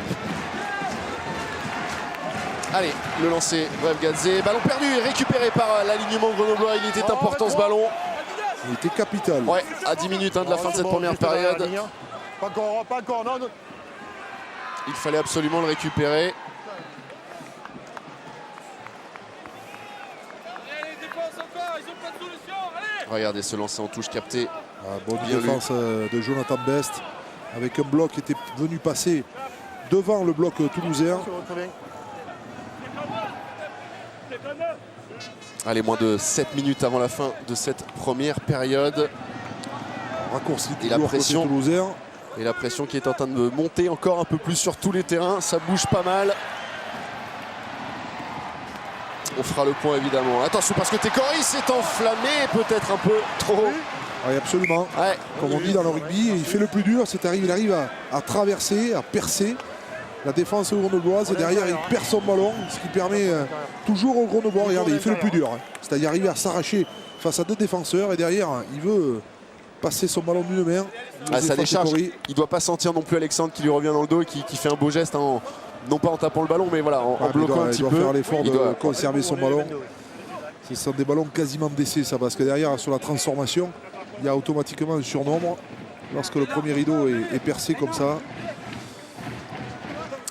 Allez, le lancer, bref Gadze, ballon perdu et récupéré par l'alignement grenoblois. Il était important ce ballon. Il était capital. Ouais, à 10 minutes de la fin de cette première période. Pas encore, non. Il fallait absolument le récupérer. Regardez ce lancer en touche capté. Bonne défense de Jonathan Best avec un bloc qui était venu passer devant le bloc toulousain. Allez, moins de 7 minutes avant la fin de cette première période. Raccourci et la pression toulousain. Et la pression qui est en train de monter encore un peu plus sur tous les terrains. Ça bouge pas mal. On fera le point évidemment. Attention parce que Técori s'est enflammé peut-être un peu trop Oui, absolument. Ouais. Comme on dit dans le rugby, il fait le plus dur, il arrive à traverser, à percer la défense grenobloise et derrière il perd son ballon, ce qui permet toujours au Grenoblois, regardez, il fait le plus dur, hein. C'est-à-dire arriver à s'arracher face à deux défenseurs et derrière il veut passer son ballon d'une main. Ça décharge, il ne doit pas sentir non plus Alexandre qui lui revient dans le dos et qui fait un beau geste, hein, non pas en tapant le ballon mais voilà, en bloquant un petit peu. Il doit faire l'effort de conserver son ballon. Ce sont des ballons quasiment d'essai ça, parce que derrière sur la transformation, il y a automatiquement un surnombre lorsque le premier rideau est percé comme ça.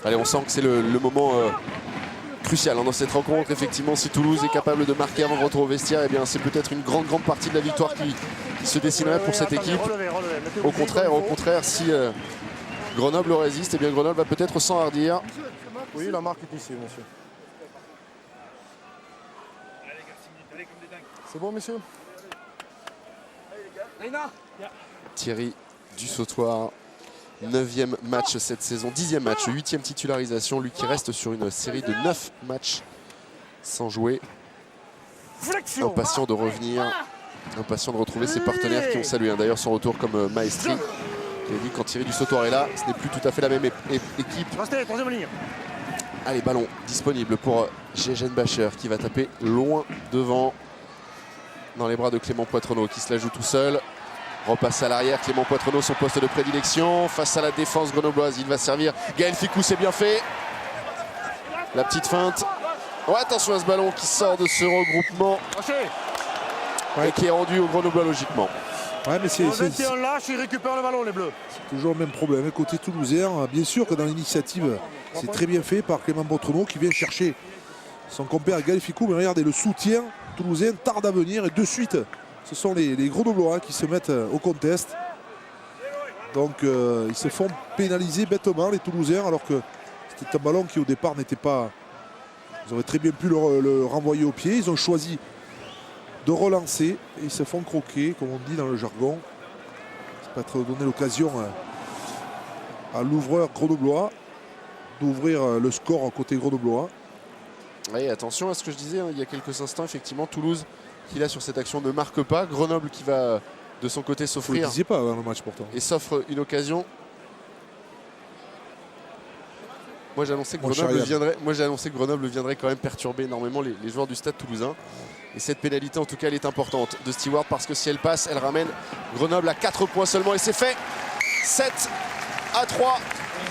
Allez, on sent que c'est le moment crucial dans cette rencontre. Effectivement, si Toulouse est capable de marquer avant de retour au vestiaire, eh bien c'est peut-être une grande partie de la victoire qui se dessinerait pour cette équipe. Au contraire, si Grenoble résiste, eh bien Grenoble va peut-être s'enhardir. Oui, la marque est ici, monsieur. C'est bon, messieurs? Thierry Dussautoir, 9e match cette saison, 10e match, 8e titularisation, lui qui reste sur une série de 9 matchs sans jouer. Impatient de revenir, impatient de retrouver ses partenaires qui ont salué d'ailleurs son retour comme Maestri. Il a dit quand Thierry Dussautoir est là, ce n'est plus tout à fait la même équipe. Restez, troisième ligne. Allez, ballon disponible pour Gégen Bacher qui va taper loin devant dans les bras de Clément Poitrenaud qui se la joue tout seul. Repasse à l'arrière, Clément Poitrenaud, son poste de prédilection. Face à la défense grenobloise, il va servir Gaël Ficou, c'est bien fait. La petite feinte. Oh, attention à ce ballon qui sort de ce regroupement. Et qui est rendu au Grenoblois logiquement. Ouais, mais c'est 21 lâche, il récupère le ballon, les Bleus. C'est toujours le même problème. Côté toulousain, bien sûr que dans l'initiative, c'est très bien fait par Clément Poitrenaud qui vient chercher son compère Gaël Ficou. Mais regardez, le soutien toulousain tarde à venir et de suite, ce sont les Grenoblois qui se mettent au contest. Donc ils se font pénaliser bêtement, les Toulousains, alors que c'était un ballon qui au départ n'était pas... Ils auraient très bien pu le renvoyer au pied. Ils ont choisi de relancer et ils se font croquer, comme on dit dans le jargon. Ça peut être donné l'occasion à l'ouvreur grenoblois d'ouvrir le score côté grenoblois. Oui, attention à ce que je disais il y a quelques instants, effectivement, Toulouse qui là sur cette action ne marque pas. Grenoble qui va de son côté s'offrir. Vous ne disiez pas avant le match pourtant. Et s'offre une occasion. Moi j'ai annoncé que Grenoble viendrait quand même perturber énormément les joueurs du Stade Toulousain. Et cette pénalité en tout cas elle est importante de Stewart parce que si elle passe, elle ramène Grenoble à 4 points seulement et c'est fait. 7-3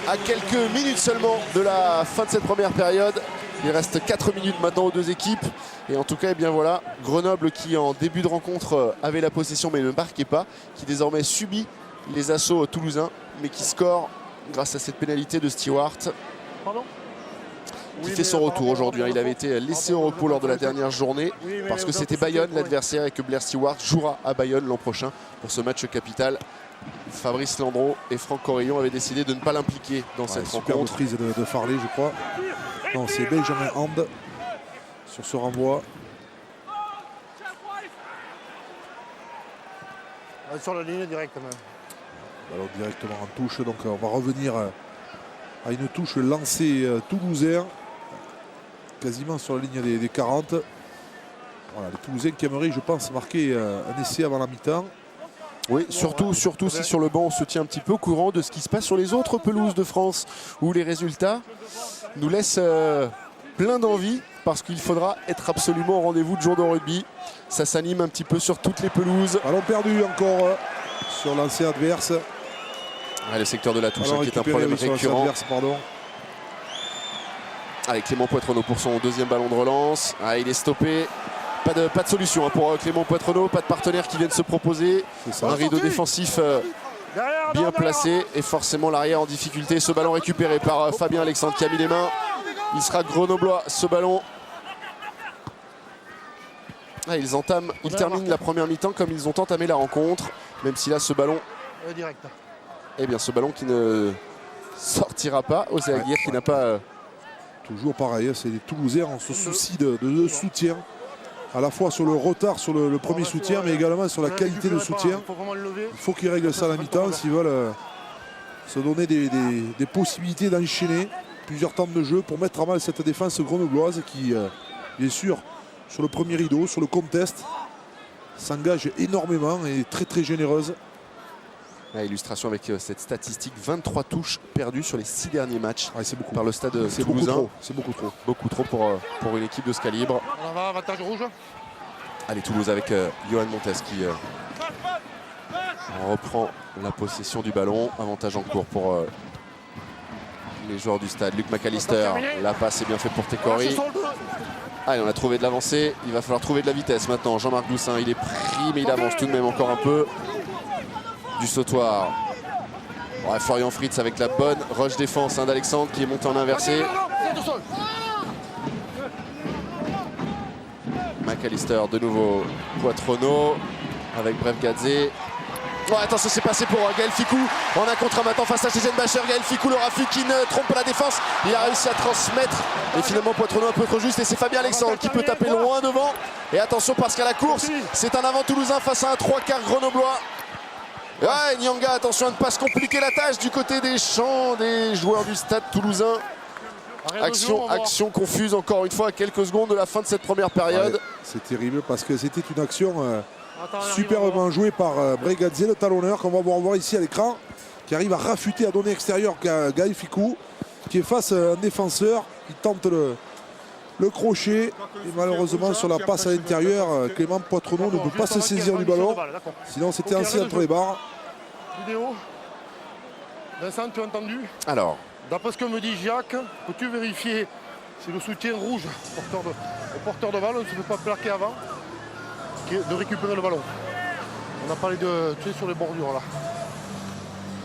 à quelques minutes seulement de la fin de cette première période. Il reste 4 minutes maintenant aux deux équipes. Et en tout cas, eh bien voilà, Grenoble qui en début de rencontre avait la possession mais ne marquait pas, qui désormais subit les assauts toulousains, mais qui score grâce à cette pénalité de Stewart. Qui fait son retour aujourd'hui. Il avait été laissé au repos lors de la dernière journée parce que c'était Bayonne l'adversaire et que Blair Stewart jouera à Bayonne l'an prochain pour ce match capital. Fabrice Landreau et Franck Corillon avaient décidé de ne pas l'impliquer dans cette rencontre. Prise de Farley, je crois. Non, c'est Benjamin Hand sur ce renvoi. Sur la ligne directement. Alors directement en touche, donc on va revenir à une touche lancée toulousain, quasiment sur la ligne des 40. Voilà, les Toulousains qui aimeraient, je pense, marquer un essai avant la mi-temps. Oui, surtout si sur le banc on se tient un petit peu au courant de ce qui se passe sur les autres pelouses de France où les résultats nous laissent plein d'envie parce qu'il faudra être absolument au rendez-vous de jour de rugby. Ça s'anime un petit peu sur toutes les pelouses. Ballon perdu encore sur l'ancien adverse. Ah, le secteur de la touche qui est un problème récurrent. Avec Clément Poitrenaud pour son deuxième ballon de relance. Ah, il est stoppé. Pas de solution pour Clément Poitrenaud, pas de partenaire qui viennent se proposer. Un rideau défensif bien placé et forcément l'arrière en difficulté. Ce ballon récupéré par Fabien Alexandre qui a mis les mains. Il sera grenoblois ce ballon. Ah, ils terminent la première mi-temps comme ils ont entamé la rencontre. Même si là ce ballon... Eh bien ce ballon qui ne sortira pas. Osé Aguirre qui n'a pas... Toujours pareil, c'est les Toulousains en ce souci de soutien. À la fois sur le retard sur le premier soutien, mais également sur la qualité de soutien. Il faut qu'ils règlent ça à la mi-temps s'ils veulent se donner des possibilités d'enchaîner plusieurs temps de jeu pour mettre à mal cette défense grenobloise qui, bien sûr, sur le premier rideau, sur le contest, s'engage énormément et est très très généreuse. La illustration avec cette statistique, 23 touches perdues sur les 6 derniers matchs C'est beaucoup. par le stade C'est beaucoup toulousain. trop. C'est beaucoup trop. Beaucoup trop pour une équipe de ce calibre. On en va, avantage rouge. Allez, Toulouse avec Johan Montes qui reprend la possession du ballon. Avantage en cours pour les joueurs du stade. Luc McAllister, la passe est bien faite pour Tekori. Allez, on a trouvé de l'avancée. Il va falloir trouver de la vitesse maintenant. Jean-Marc Doussin, il est pris, mais il avance tout de même encore un peu. Du sautoir. Ouais, Florian Fritz avec la bonne rush défense d'Alexandre qui est monté en inversé. McAllister de nouveau. Poitrono avec Bref Gadzé. Oh, attention, c'est passé pour Gaël Ficou. On a un contre maintenant face à Cézanne Bacher. Gaël Ficou, le Rafi qui ne trompe pas la défense. Il a réussi à transmettre. Et finalement, Poitrono un peu trop juste. Et c'est Fabien Alexandre qui peut taper loin devant. Et attention parce qu'à la course, c'est un avant toulousain face à un 3/4 grenoblois. Ouais, Nyanga, attention à ne pas se compliquer la tâche du côté des champs des joueurs du stade toulousain. Action confuse encore une fois à quelques secondes de la fin de cette première période. Ouais, c'est terrible parce que c'était une action superbement jouée par Bregadze, le talonneur qu'on va voir ici à l'écran, qui arrive à rafuter à donner extérieur Gaël Ficou, qui est face à un défenseur. Il tente le crochet et malheureusement sur la passe à l'intérieur, Clément Poitrono ne peut pas se saisir du ballon. Sinon c'était ainsi entre les barres. Vidéo. Vincent, tu as entendu? Alors, d'après ce que me dit Jacques, peux-tu vérifier si le soutien rouge au porteur de ballon ne se fait pas plaquer avant de récupérer le ballon? On a parlé de tuer sur les bordures là.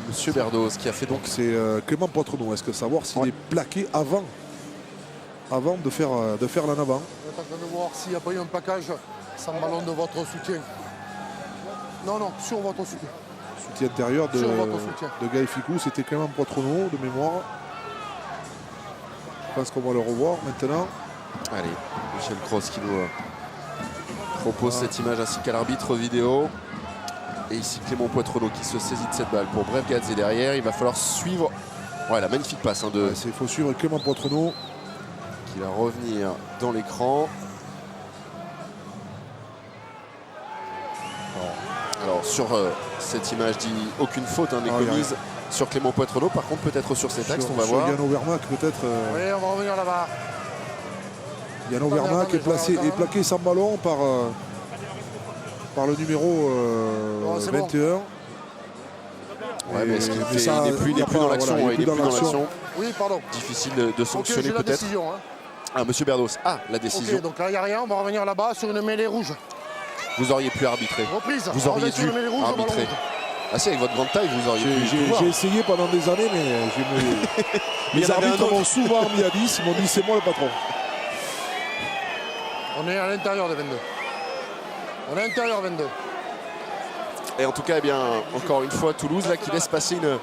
Monsieur Berdos qui a fait donc... C'est Clément Poitrono. Est-ce que savoir s'il est plaqué avant de faire l'en avant? On est en train de voir s'il n'y a pas eu un plaquage sans ballon de votre soutien. Non, sur votre soutien. Soutien intérieur de Gaël Ficou, c'était Clément Poitrono de mémoire. Je pense qu'on va le revoir maintenant. Allez, Michel Cross qui nous propose cette image ainsi qu'à l'arbitre vidéo. Et ici Clément Poitrono qui se saisit de cette balle pour Bref Gadzé derrière. Il va falloir suivre la magnifique passe de... Il faut suivre Clément Poitrono. Qui va revenir dans l'écran. Alors sur cette image dit aucune faute n'est commise sur Clément Poitrono. Par contre peut-être sur cet axe, on va voir. Yann Auvermac peut-être. Oui, on va revenir là-bas. Yann Auvermac est plaqué sans ballon par le numéro 21. Bon. Ouais, mais il n'est plus dans l'action. Oui, pardon. Difficile de sanctionner peut-être. Ah, monsieur Berdos, la décision. Okay, donc là, il n'y a rien. On va revenir là-bas sur une mêlée rouge. Vous auriez pu arbitrer. Reprise. Vous auriez dû arbitrer. Ah si, avec votre grande taille, vous auriez pu. J'ai essayé pendant des années, mais les arbitres m'ont souvent mis à 10. Ils m'ont dit, c'est moi le patron. On est à l'intérieur des 22. On est à l'intérieur 22. Et en tout cas, encore une fois, Toulouse là qui laisse passer une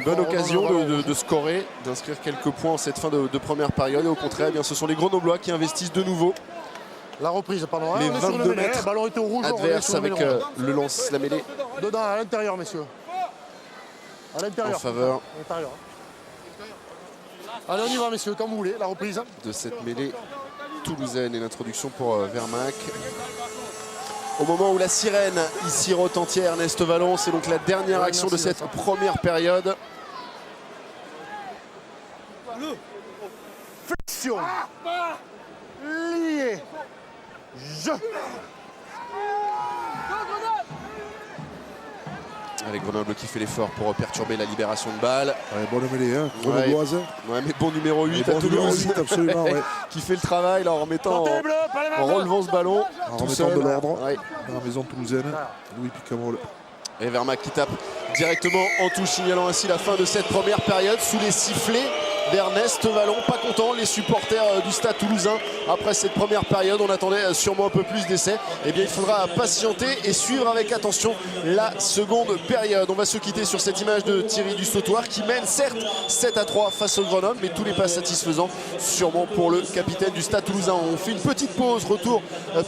bonne occasion de scorer, d'inscrire quelques points en cette fin de première période. Et au contraire, ce sont les Grenoblois qui investissent de nouveau. La reprise, pardon. Les 22 mètres le ballon était au rouge, adverse avec le lance, la mêlée. Dedans, à l'intérieur, messieurs. À l'intérieur. En faveur. Allez, on y va, messieurs, comme vous voulez, la reprise. De cette mêlée toulousaine et l'introduction pour Vermac. Au moment où la sirène ici retentit à Ernest Vallon, c'est donc la dernière action de cette première période. Flexion. Lié. Jeu. Avec Grenoble qui fait l'effort pour perturber la libération de balle. Ouais, bonne mêlée, grenobloise. Ouais, mais bon numéro 8 à Toulouse. Absolument, qui fait le travail là, en relevant ce ballon. En remettant de l'ordre dans la maison toulousaine. Louis Picamol. Et Vermac qui tape directement en touche, signalant ainsi la fin de cette première période sous les sifflets d'Ernest Vallon. Pas content les supporters du stade toulousain après cette première période. On attendait sûrement un peu plus d'essais. Eh bien il faudra patienter et suivre avec attention la seconde période. On va se quitter sur cette image de Thierry du Sautoir qui mène certes 7-3 face au Grenoble, mais tous les pas satisfaisants sûrement pour le capitaine du stade toulousain. On fait une petite pause, retour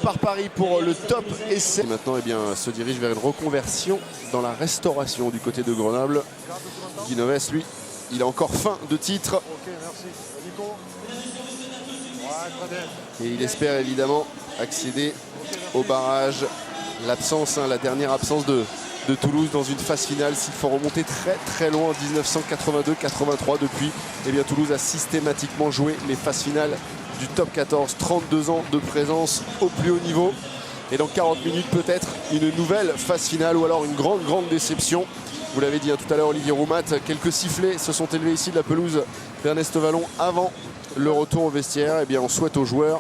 par Paris pour le top essai. Et maintenant se dirige vers une reconversion dans la restauration du côté de Grenoble. Guy Novès, lui, il a encore faim de titre. Ok, merci. Nico. Ouais, très bien. Et il espère évidemment accéder au barrage. L'absence, la dernière absence de Toulouse dans une phase finale. S'il faut remonter très loin en 1982-83 depuis, eh bien Toulouse a systématiquement joué les phases finales du top 14. 32 ans de présence au plus haut niveau. Et dans 40 minutes peut-être une nouvelle phase finale ou alors une grande déception. Vous l'avez dit tout à l'heure, Olivier Roumat, quelques sifflets se sont élevés ici de la pelouse d'Ernest Vallon avant le retour au vestiaire. Eh bien on souhaite aux joueurs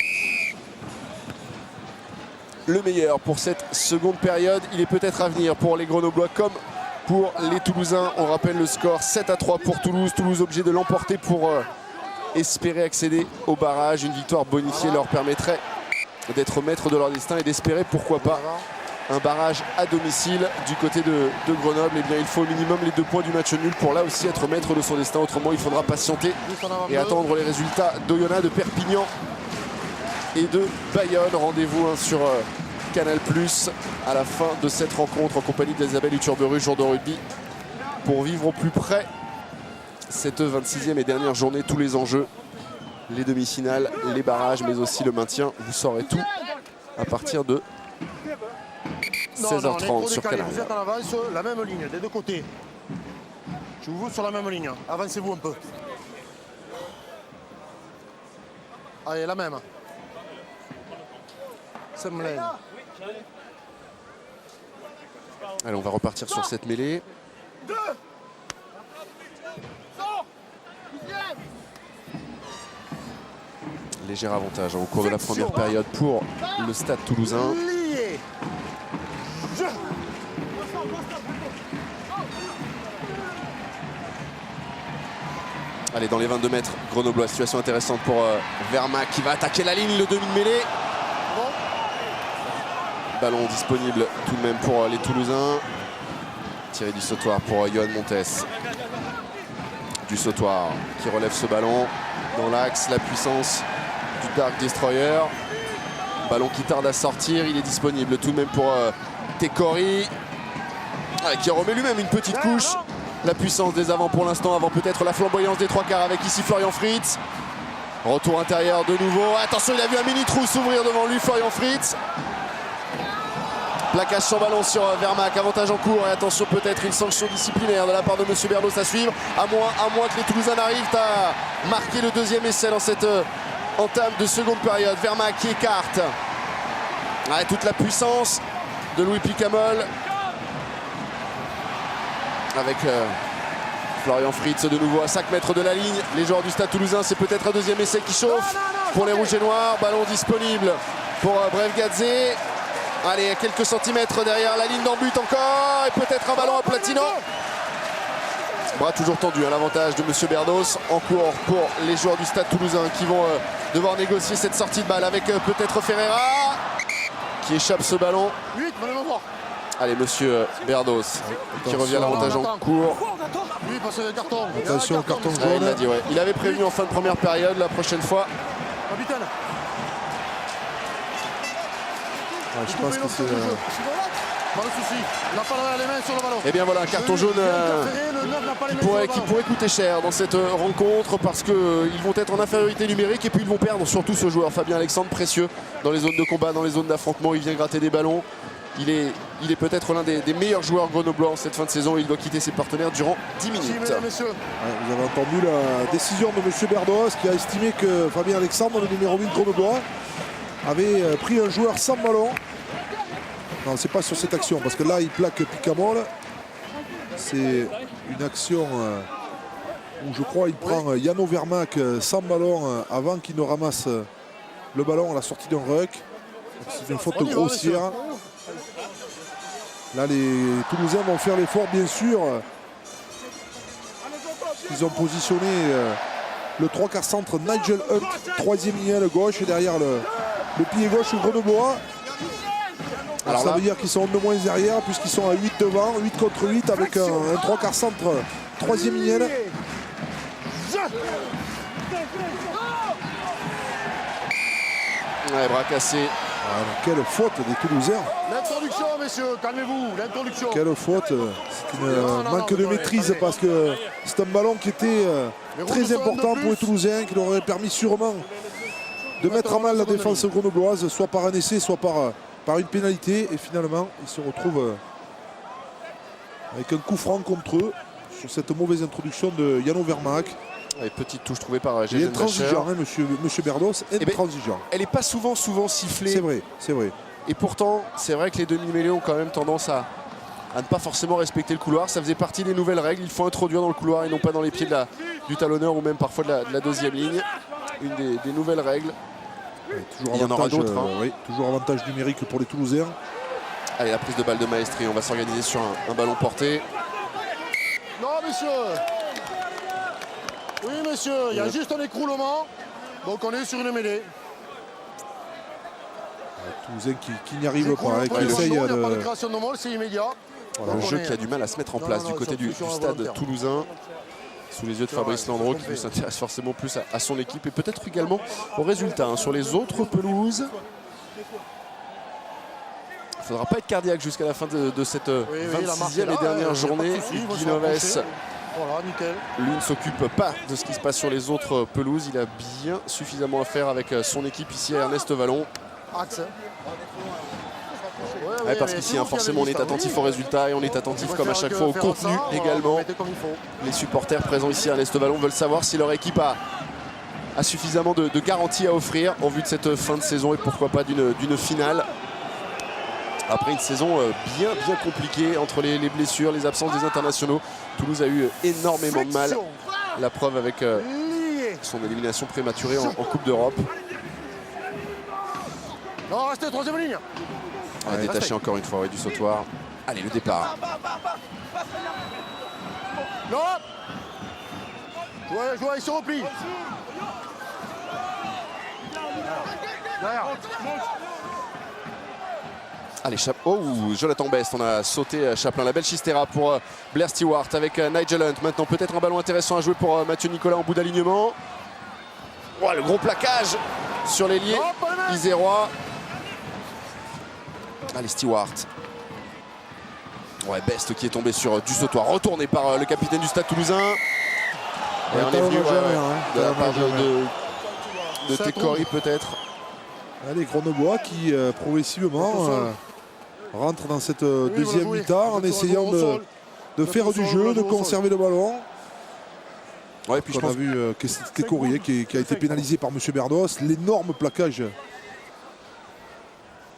le meilleur pour cette seconde période. Il est peut-être à venir pour les Grenoblois comme pour les Toulousains. On rappelle le score 7-3 pour Toulouse. Toulouse obligé de l'emporter pour espérer accéder au barrage. Une victoire bonifiée leur permettrait d'être maître de leur destin et d'espérer pourquoi pas un barrage à domicile du côté de Grenoble. Eh bien il faut au minimum les 2 points du match nul pour là aussi être maître de son destin. Autrement il faudra patienter et attendre les résultats d'Oyonnax, de Perpignan et de Bayonne. Rendez-vous sur Canal+ à la fin de cette rencontre en compagnie d'Isabelle Uturberu, jour de rugby, pour vivre au plus près cette 26e et dernière journée, tous les enjeux, les demi-finales, les barrages, mais aussi le maintien. Vous saurez tout à partir de 16h30 sur Canal. Vous êtes en avance, la même ligne des deux côtés. Je vous vois sur la même ligne. Avancez-vous un peu. Allez, la même. Allez, on va repartir sur cette mêlée. Léger avantage au cours de la première période pour le Stade Toulousain. Allez, dans les 22 mètres, Grenoblois, situation intéressante pour Vermaak qui va attaquer la ligne, le demi de mêlée. Ballon disponible tout de même pour les Toulousains. Tiré du sautoir pour Johan Montes. Du sautoir qui relève ce ballon dans l'axe, la puissance du Dark Destroyer. Ballon qui tarde à sortir, il est disponible tout de même pour Tekori. Qui remet lui-même une petite couche. La puissance des avants pour l'instant, avant peut-être la flamboyance des 3/4 avec ici Florian Fritz. Retour intérieur de nouveau. Attention, il a vu un mini trou s'ouvrir devant lui, Florian Fritz. Plaquage sur ballon sur Vermaak, avantage en cours et attention peut-être une sanction disciplinaire de la part de M. Berdos à suivre, à moins que les Toulousains n'arrivent à marquer le deuxième essai dans cette entame de seconde période. Vermaak qui écarte. Toute la puissance de Louis Picamol avec Florian Fritz de nouveau à 5 mètres de la ligne. Les joueurs du Stade Toulousain, c'est peut-être un deuxième essai qui chauffe pour les Rouges et Noirs. Ballon disponible pour Brevgadze. Allez, quelques centimètres derrière la ligne d'en but encore. Et peut-être un ballon à Platinum. Bras toujours tendu à l'avantage de M. Berdos. En cours pour les joueurs du Stade Toulousain qui vont devoir négocier cette sortie de balle avec peut-être Ferreira qui échappe ce ballon. Allez, monsieur Berdos qui revient à l'avantage en cours. Attention, carton jaune. Il l'a dit, ouais. Il avait prévenu en fin de première période, la prochaine fois. Je pense que c'est... Et bien voilà, un carton jaune qui pourrait coûter cher dans cette rencontre parce qu'ils vont être en infériorité numérique et puis ils vont perdre surtout ce joueur Fabien Alexandre, précieux dans les zones de combat, dans les zones d'affrontement. Il vient gratter des ballons. Il est peut-être l'un des meilleurs joueurs grenoblois en cette fin de saison. Il doit quitter ses partenaires durant 10 minutes. Vous avez entendu la décision de M. Berdos qui a estimé que Fabien Alexandre, le numéro 8 grenoblois, avait pris un joueur sans ballon. Non, c'est pas sur cette action parce que là il plaque Picamol. C'est une action où je crois il prend Yano Vermaak sans ballon avant qu'il ne ramasse le ballon à la sortie d'un ruck. C'est une faute grossière. Là les Toulousains vont faire l'effort bien sûr. Ils ont positionné le 3/4 centre Nigel Hunt, troisième ligne gauche et derrière le pied gauche grenoblois. Alors ça veut dire qu'ils sont de moins derrière puisqu'ils sont à 8 devant, 8 contre 8 avec un 3/4 centre, troisième ligne. Ouais, bras cassé. Quelle faute des Toulousains. L'introduction, messieurs, calmez-vous, l'introduction. Quelle faute, c'est un manque de maîtrise parce que c'est un ballon qui était très important pour les Toulousains, qui leur aurait permis sûrement de mettre à mal la défense grenobloise, soit par un essai, soit par par une pénalité et finalement ils se retrouvent avec un coup franc contre eux sur cette mauvaise introduction de Jano Vermaak. Et petite touche trouvée par Il est Jason intransigeant, hein, monsieur Berdos, intransigeant. Elle n'est pas souvent sifflée. C'est vrai, c'est vrai. Et pourtant, c'est vrai que les demi-mêlés ont quand même tendance à ne pas forcément respecter le couloir. Ça faisait partie des nouvelles règles. Il faut introduire dans le couloir et non pas dans les pieds du talonneur ou même parfois de la deuxième ligne. Une des nouvelles règles. Ouais, toujours il y en aura d'autres. Oui, toujours avantage numérique pour les Toulousains. Allez, la prise de balle de Maestri. On va s'organiser sur un ballon porté. Non, monsieur. Oui, monsieur, il y a juste un écroulement. Donc on est sur une mêlée. Toulousain qui n'y arrive pas. Hein, qui Il essaye n'y a pas de création de nombre, c'est immédiat. Voilà, un jeu qui a du mal à se mettre en place du côté du stade toulousain. Sous les yeux de Fabrice Landreau qui s'intéresse forcément plus à son équipe et peut-être également aux résultats hein, sur les autres pelouses. Il ne faudra pas être cardiaque jusqu'à la fin de cette 26e et dernière journée. Guinoves, voilà, nickel. Lui ne s'occupe pas de ce qui se passe sur les autres pelouses. Il a bien suffisamment à faire avec son équipe ici à Ernest Vallon. Axe. Ouais, parce qu'ici, hein, forcément, on est attentif aux résultats et on est attentif comme à chaque fois au contenu également. Les supporters présents ici à Ernest Vallon veulent savoir si leur équipe a suffisamment de garanties à offrir en vue de cette fin de saison et pourquoi pas d'une finale. Après une saison bien compliquée entre les blessures, les absences des internationaux. Toulouse a eu énormément de mal. La preuve avec son élimination prématurée en Coupe d'Europe. Non, restez troisième ligne. On va détacher encore une fois du sautoir. Allez, le départ. Non. Jouez, il se replie. Derrière. Allez, Jonathan Best, on a sauté Chaplin. La belle chistera pour Blair Stewart avec Nigel Hunt. Maintenant, peut-être un ballon intéressant à jouer pour Mathieu Nicolas en bout d'alignement. Oh, le gros plaquage sur l'ailier isérois. Allez, Stewart. Ouais, Best qui est tombé sur du sautoir. Retourné par le capitaine du Stade Toulousain. Et on est venu de la part de Técori peut-être. Allez, Grenebois qui progressivement rentre dans cette deuxième mi-temps en essayant de faire du jeu, de conserver le ballon. Ouais, puis on a vu Técori qui a été pénalisé par M. Berdos. L'énorme plaquage.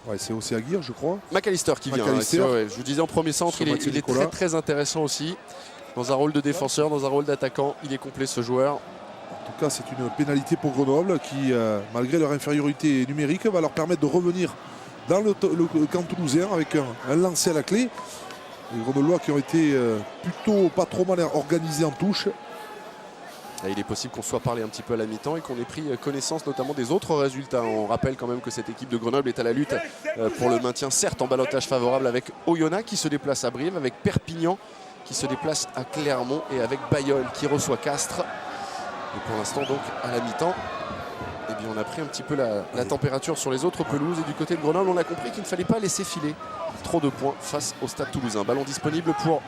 Ouais, c'est aussi Aguirre, je crois. McAllister qui vient. Je vous disais en premier centre, il est très intéressant aussi. Dans un rôle de défenseur, dans un rôle d'attaquant, il est complet ce joueur. En tout cas, c'est une pénalité pour Grenoble qui, malgré leur infériorité numérique, va leur permettre de revenir dans le camp toulousain avec un lancer à la clé. Les Grenoblois qui ont été plutôt pas trop mal organisés en touche. Et il est possible qu'on soit parlé un petit peu à la mi-temps et qu'on ait pris connaissance notamment des autres résultats. On rappelle quand même que cette équipe de Grenoble est à la lutte pour le maintien, certes en ballottage favorable avec Oyonnax qui se déplace à Brive, avec Perpignan qui se déplace à Clermont et avec Bayonne qui reçoit Castres. Et pour l'instant donc à la mi-temps, eh bien, on a pris un petit peu la température sur les autres pelouses. Et du côté de Grenoble, on a compris qu'il ne fallait pas laisser filer trop de points face au Stade Toulousain. Ballon disponible pour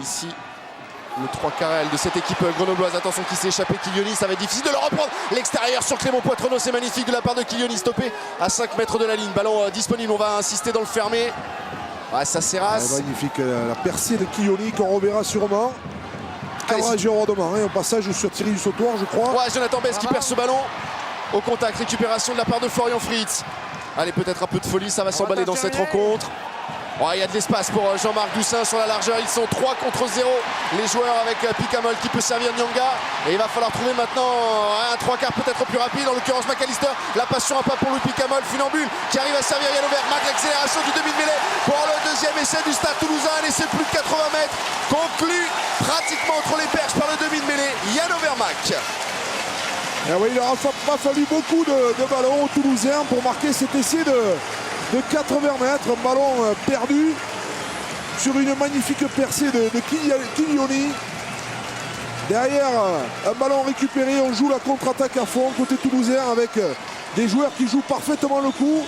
ici le 3/4 de cette équipe grenobloise. Attention qui s'est échappé, Kilioni, ça va être difficile de le reprendre. L'extérieur sur Clément Poitrenaud, c'est magnifique de la part de Kilioni, stoppé à 5 mètres de la ligne. Ballon disponible, on va insister dans le fermé. Ouais, ça s'érasse. Magnifique la percée de Kilioni qu'on reverra sûrement. Cadrage et rodement, au passage sur Thierry du Sautoir, je crois. Ouais, Jonathan Best qui perd ce ballon. Au contact, récupération de la part de Florian Fritz. Allez, peut-être un peu de folie, ça va s'emballer dans cette rencontre. Oh, il y a de l'espace pour Jean-Marc Doussin sur la largeur. Ils sont 3 contre 0. Les joueurs avec Picamol qui peut servir Nyanga. Et il va falloir trouver maintenant un 3/4 peut-être plus rapide. En l'occurrence McAllister. La passion à pas pour Louis Picamol. Funambule qui arrive à servir Yann Vermaak. L'accélération du demi de mêlée pour le deuxième essai du Stade Toulousain. Un essai plus de 80 mètres. Conclu pratiquement entre les perches par le demi de mêlée. Yann Vermaak. Oui, il n'aura pas fallu beaucoup de ballons aux Toulousains pour marquer cet essai de 80 mètres, un ballon perdu sur une magnifique percée de Kilioni. Derrière, un ballon récupéré, on joue la contre-attaque à fond côté toulousain avec des joueurs qui jouent parfaitement le coup.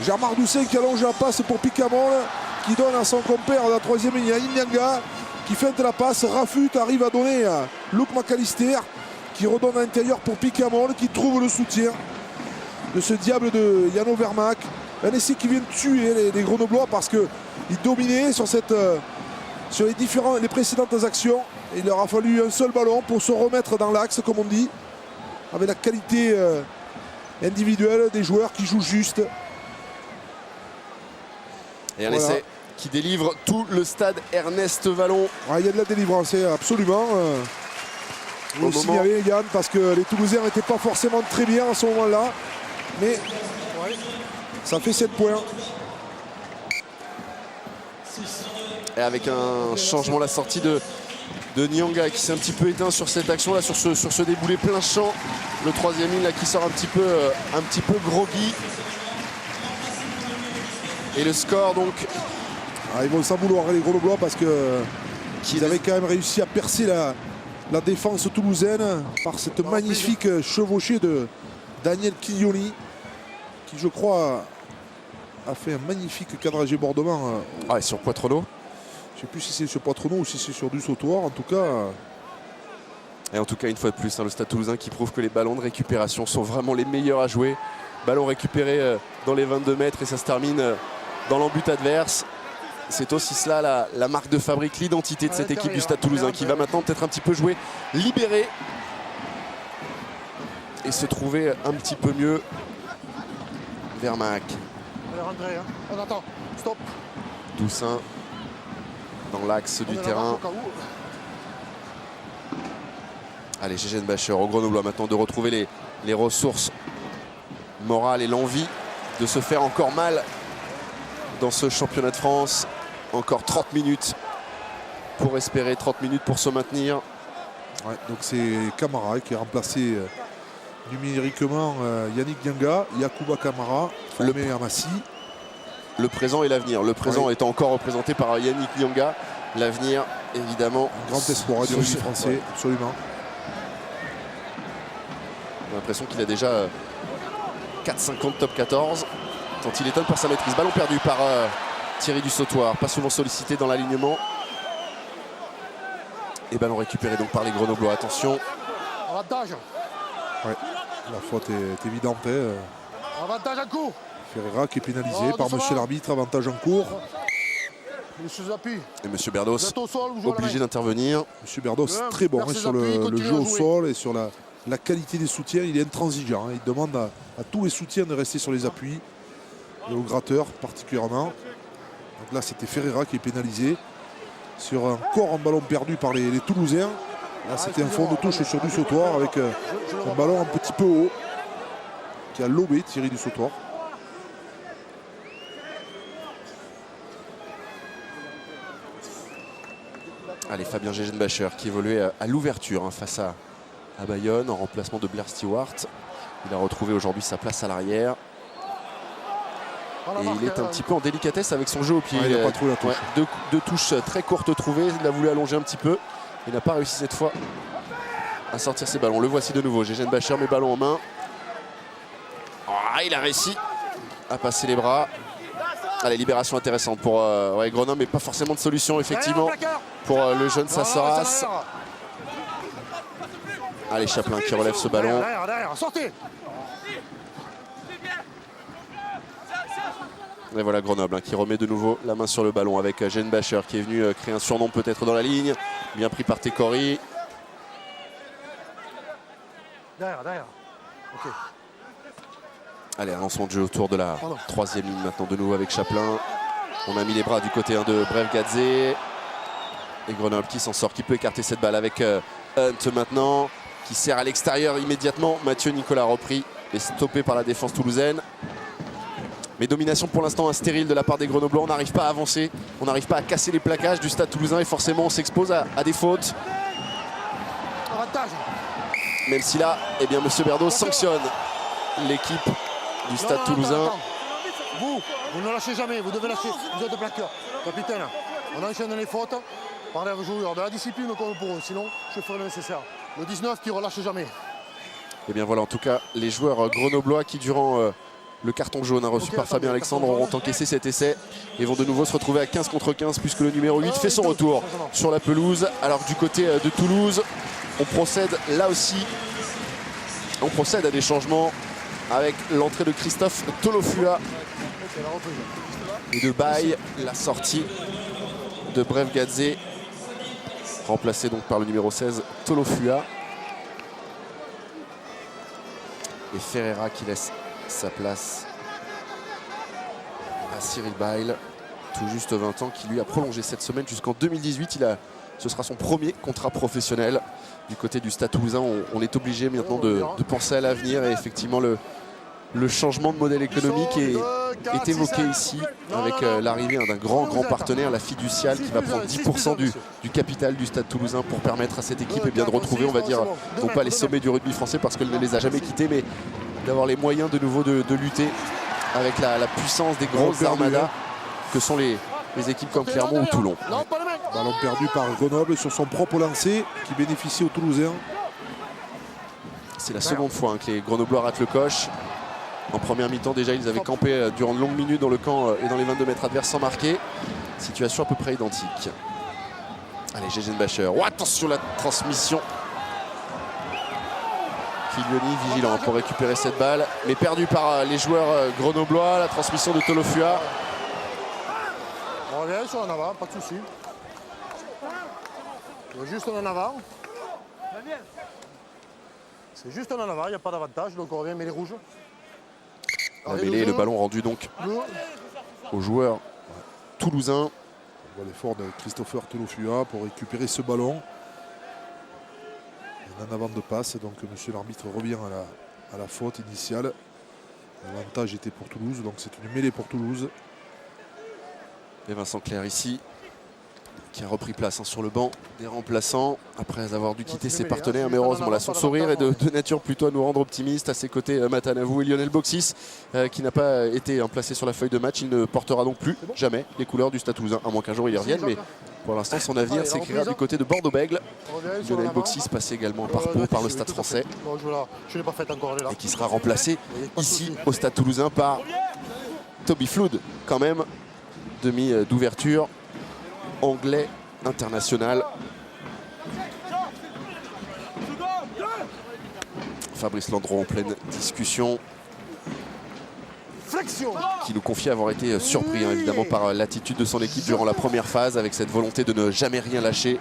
Jean-Marc Doussin qui allonge la passe pour Picamol, qui donne à son compère de la troisième ligne à Nyanga, qui feinte la passe, Rafut arrive à donner à Luke McAllister, qui redonne à l'intérieur pour Picamol, qui trouve le soutien de ce diable de Yann Vermaak. un essai qui vient de tuer les Grenoblois parce qu'ils dominaient sur, sur les précédentes actions. Il leur a fallu un seul ballon pour se remettre dans l'axe, comme on dit, avec la qualité individuelle des joueurs qui jouent juste. Et un essai qui délivre tout le stade Ernest Vallon. Il y a de la délivrance, absolument. Il faut signaler, Yann, parce que les Toulousains n'étaient pas forcément très bien à ce moment-là. Mais ça fait 7 points. Et avec un changement, la sortie de Nyanga qui s'est un petit peu éteint sur cette action-là, sur ce déboulé plein champ. Le troisième ligne là, qui sort un petit peu groggy. Et le score donc. Ils vont s'en vouloir les Grenoblois parce qu'ils avaient quand même réussi à percer la défense toulousaine par cette magnifique chevauchée de Daniel Chiglioni qui, je crois, a fait un magnifique cadrage et bordement. Sur Poitrenaud. Je ne sais plus si c'est sur Poitrenaud ou si c'est sur du sautoir. En tout cas. Et en tout cas, une fois de plus, le Stade Toulousain qui prouve que les ballons de récupération sont vraiment les meilleurs à jouer. Ballon récupéré dans les 22 mètres et ça se termine dans l'embut adverse. C'est aussi cela la marque de fabrique, l'identité de cette équipe du Stade Toulousain qui va maintenant peut-être un petit peu jouer libéré et se trouver un petit peu mieux vers Mac. Allez, rentrez, on attend, stop. Doussin dans l'axe du terrain. Allez, Gégène Bacher au Grenoblois maintenant de retrouver les ressources morales et l'envie de se faire encore mal dans ce championnat de France. Encore 30 minutes pour espérer, 30 minutes pour se maintenir. Donc c'est Camara qui a remplacé numériquement Yannick Nyanga, Yacouba Camara, formé à Massy. Le présent et l'avenir. Le présent étant encore représenté par Yannick Nyanga. L'avenir, évidemment. Un grand espoir du rugby français, absolument. J'ai l'impression qu'il a déjà 4-5 ans de top 14. Tant il étonne par sa maîtrise. Ballon perdu par Thierry du Sautoir. Pas souvent sollicité dans l'alignement. Et ballon récupéré donc par les Grenoblois. Attention. Avantage. La faute est évidente. Avantage en cours. Ferreira qui est pénalisé par monsieur l'arbitre. Avantage en cours. Et monsieur Berdos obligé d'intervenir. Monsieur Berdos très bon sur le jeu au sol et sur la qualité des soutiens. Il est intransigeant. Il demande à tous les soutiens de rester sur les appuis. Et au gratteur particulièrement. Donc là c'était Ferreira qui est pénalisé sur un ballon perdu par les Toulousains. Là c'était un fond de touche sur du Sautoir avec un ballon un petit peu haut qui a lobé Thierry du Sautoir. Allez, Fabien Gégène Bacher qui évoluait à l'ouverture face à Bayonne en remplacement de Blair Stewart. Il a retrouvé aujourd'hui sa place à l'arrière. Et il est un petit peu en délicatesse avec son jeu au pied. Il n'a pas trouvé la touche. Deux touches très courtes trouvées. Il a voulu allonger un petit peu. Il n'a pas réussi cette fois à sortir ses ballons. Le voici de nouveau. Gégène Bacher met ballon en main. Il a réussi à passer les bras. Allez, libération intéressante pour Grenoble, mais pas forcément de solution effectivement pour le jeune Sassoras. Allez, Chaplin qui relève ce ballon. Sortez. Et voilà Grenoble qui remet de nouveau la main sur le ballon avec Gégène Bacher qui est venu créer un surnom peut-être dans la ligne. Bien pris par Tekori. Derrière. Ok. Allez, un lancement de jeu autour de la troisième ligne maintenant de nouveau avec Chaplin. On a mis les bras du côté de Bref Gadze. Et Grenoble qui s'en sort, qui peut écarter cette balle avec Hunt maintenant. Qui sert à l'extérieur immédiatement. Mathieu Nicolas repris et stoppé par la défense toulousaine. Mais domination pour l'instant stérile de la part des Grenoblois. On n'arrive pas à avancer. On n'arrive pas à casser les plaquages du Stade Toulousain. Et forcément on s'expose à des fautes. Avantage. Même si là, monsieur Berdos sanctionne l'équipe du Stade Toulousain. Vous ne lâchez jamais, vous devez lâcher, vous êtes plaqueur. Capitaine, on enchaîne les fautes, parlez aux joueurs de la discipline comme pour eux, sinon je ferai le nécessaire. Le 19 qui ne relâche jamais. Et bien voilà, en tout cas, les joueurs grenoblois qui durant le carton jaune reçu par Fabien Alexandre auront encaissé cet essai et vont de nouveau se retrouver à 15 contre 15 puisque le numéro 8 fait son retour sur la pelouse. Alors du côté de Toulouse, on procède là aussi, à des changements avec l'entrée de Christophe Tolofua C'est la reprise. Et de Baye, la sortie de Brevgadze, remplacé donc par le numéro 16, Tolofua. Et Ferreira qui laisse sa place à Cyril Bayle, tout juste 20 ans, qui lui a prolongé cette semaine jusqu'en 2018. Ce sera son premier contrat professionnel. Du côté du Stade Toulousain, on est obligé maintenant de penser à l'avenir, et effectivement le changement de modèle économique est évoqué ici avec l'arrivée d'un grand partenaire, la Fiducial, qui va prendre 10% du capital du Stade Toulousain pour permettre à cette équipe de retrouver, on va dire, non pas les sommets du rugby français parce qu'elle ne les a jamais quittés, mais d'avoir les moyens de nouveau de lutter avec la puissance des grosses armadas que sont les équipes comme Clermont ou Toulon. Ballon perdu par Grenoble sur son propre lancer qui bénéficie aux Toulousains. C'est la seconde fois que les Grenoblois ratent le coche. En première mi-temps déjà, ils avaient campé durant de longues minutes dans le camp et dans les 22 mètres adverses sans marquer. Situation à peu près identique. Allez, Gégène Bacher. Oh, attention la transmission. Filioni vigilant pour récupérer cette balle, mais perdu par les joueurs grenoblois. La transmission de Tolofua. On revient sur en avant, pas de souci. Juste en avant. C'est juste en avant, il n'y a pas d'avantage, donc on revient mêlée rouge. La mêlée, le ballon rendu donc aux joueurs toulousains. On voit l'effort de Christopher Tolofua pour récupérer ce ballon. Un avant de passe, donc monsieur l'arbitre revient à la faute initiale. L'avantage était pour Toulouse, donc c'est une mêlée pour Toulouse. Et Vincent Clerc ici, qui a repris place sur le banc des remplaçants après avoir dû quitter ses partenaires, mais heureusement là son sourire est de nature plutôt à nous rendre optimistes. À ses côtés, Matanavou et Lionel Boxis, qui n'a pas été placé sur la feuille de match. Il ne portera donc plus jamais les couleurs du Stade Toulousain, à moins qu'un jour il y revienne, mais pour l'instant son avenir s'écrira du côté de Bordeaux-Bègles. Lionel Boxis passé également par Pau, par le Stade français, et qui sera remplacé ici au Stade Toulousain par Toby Flood, quand même, demi d'ouverture, anglais international. Fabrice Landreau en pleine discussion, qui nous confie avoir été surpris évidemment par l'attitude de son équipe durant la première phase, avec cette volonté de ne jamais rien lâcher,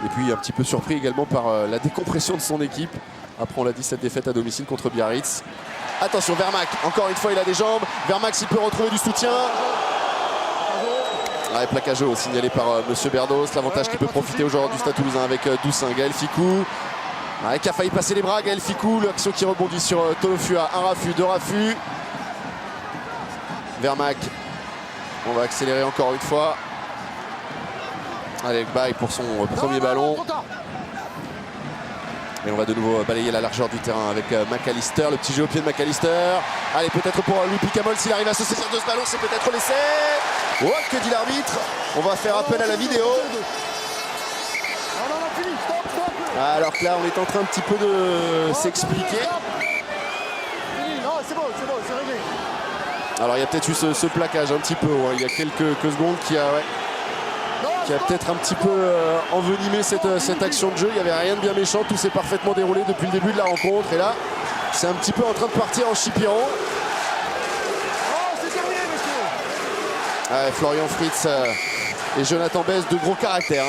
et puis un petit peu surpris également par la décompression de son équipe après, on l'a dit, cette défaite à domicile contre Biarritz. Attention, Vermaak, encore une fois il a des jambes. Vermaak s'il peut retrouver du soutien. Ouais, plaquage signalé par Monsieur Berdos. L'avantage qui peut profiter aux joueurs du Stade Toulousain avec Doussin, Gaël Ficou. Ouais, qui a failli passer les bras, Gaël Ficou. L'action qui rebondit sur Tolofua. Un raffut, deux raffus. Vermaak. On va accélérer encore une fois. Allez, Baye pour son premier ballon. Et on va de nouveau balayer la largeur du terrain avec McAllister, le petit jeu au pied de McAllister. Allez, peut-être pour Louis Picamol, s'il arrive à se saisir de ce ballon, c'est peut-être l'essai. Oh, que dit l'arbitre? On va faire appel à la vidéo. Alors que là, on est en train un petit peu de s'expliquer. Alors, il y a peut-être eu ce plaquage un petit peu. Ouais. Il y a quelques secondes qui a peut-être un petit peu envenimé cette action de jeu. Il n'y avait rien de bien méchant, tout s'est parfaitement déroulé depuis le début de la rencontre. Et là, c'est un petit peu en train de partir en chipiron. Florian Fritz et Jonathan Besse, de gros caractères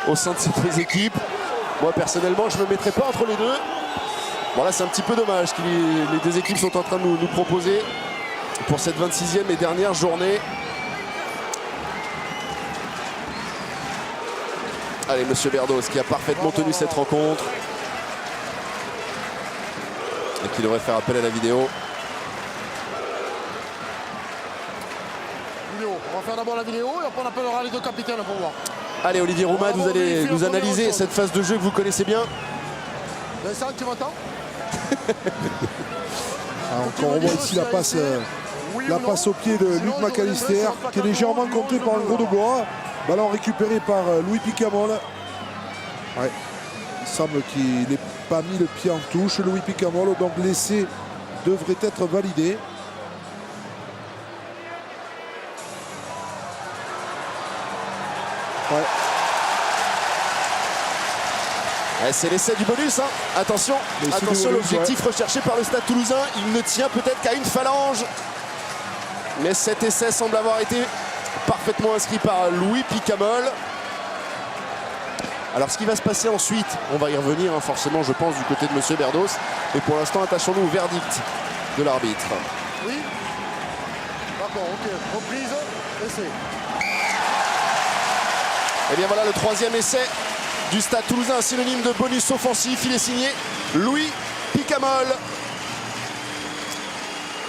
au sein de ces deux équipes. Moi, personnellement, je ne me mettrai pas entre les deux. Bon, là, c'est un petit peu dommage que les deux équipes sont en train de nous proposer pour cette 26e et dernière journée. Allez, Monsieur Berdos qui a parfaitement tenu cette rencontre et qui devrait faire appel à la vidéo. On va faire d'abord la vidéo et après on appellera les deux capitaines pour voir. Allez, Olivier Roumad, vous allez nous analyser cette phase de jeu que vous connaissez bien. Vincent, tu m'entends? Encore on voit ici la passe au pied de Luc McAllister, qui est légèrement contré par un gros de bois. Ballon récupéré par Louis Picamol. Ouais. Il semble qu'il n'ait pas mis le pied en touche, Louis Picamol, donc l'essai devrait être validé. Ouais. C'est l'essai du bonus. Attention, l'objectif recherché par le Stade Toulousain, il ne tient peut-être qu'à une phalange. Mais cet essai semble avoir été parfaitement inscrit par Louis Picamol. Alors ce qui va se passer ensuite, on va y revenir forcément je pense du côté de Monsieur Berdos. Et pour l'instant attachons-nous au verdict de l'arbitre. Oui. D'accord, ok. Reprise, essai. Et bien voilà le troisième essai du Stade Toulousain, synonyme de bonus offensif. Il est signé Louis Picamol.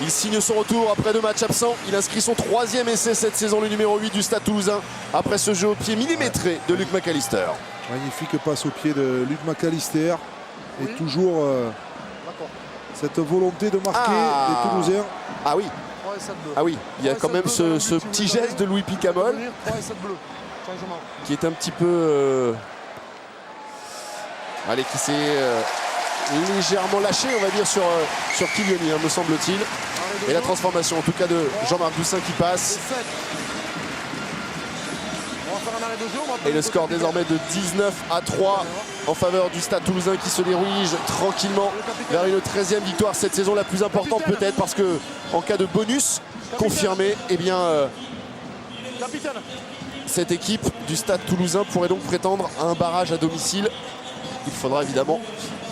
Il signe son retour après 2 matchs absents. Il inscrit son 3e essai cette saison, le numéro 8 du Stade Toulousain, après ce jeu au pied millimétré de Luc McAllister. Magnifique passe au pied de Luc McAllister. Et toujours cette volonté de marquer les Toulousains. Ah oui. Ah oui, il y a quand même ce petit geste de Louis Picamol qui est un petit peu... allez, qui s'est légèrement lâché, on va dire, sur Kyliani, me semble-t-il. Et la transformation, en tout cas, de Jean-Marc Doussin qui passe. Et le score désormais de 19-3 en faveur du Stade Toulousain qui se dirige tranquillement vers une 13e victoire cette saison, la plus importante peut-être parce que en cas de bonus confirmé, eh bien cette équipe du Stade Toulousain pourrait donc prétendre à un barrage à domicile. Il faudra évidemment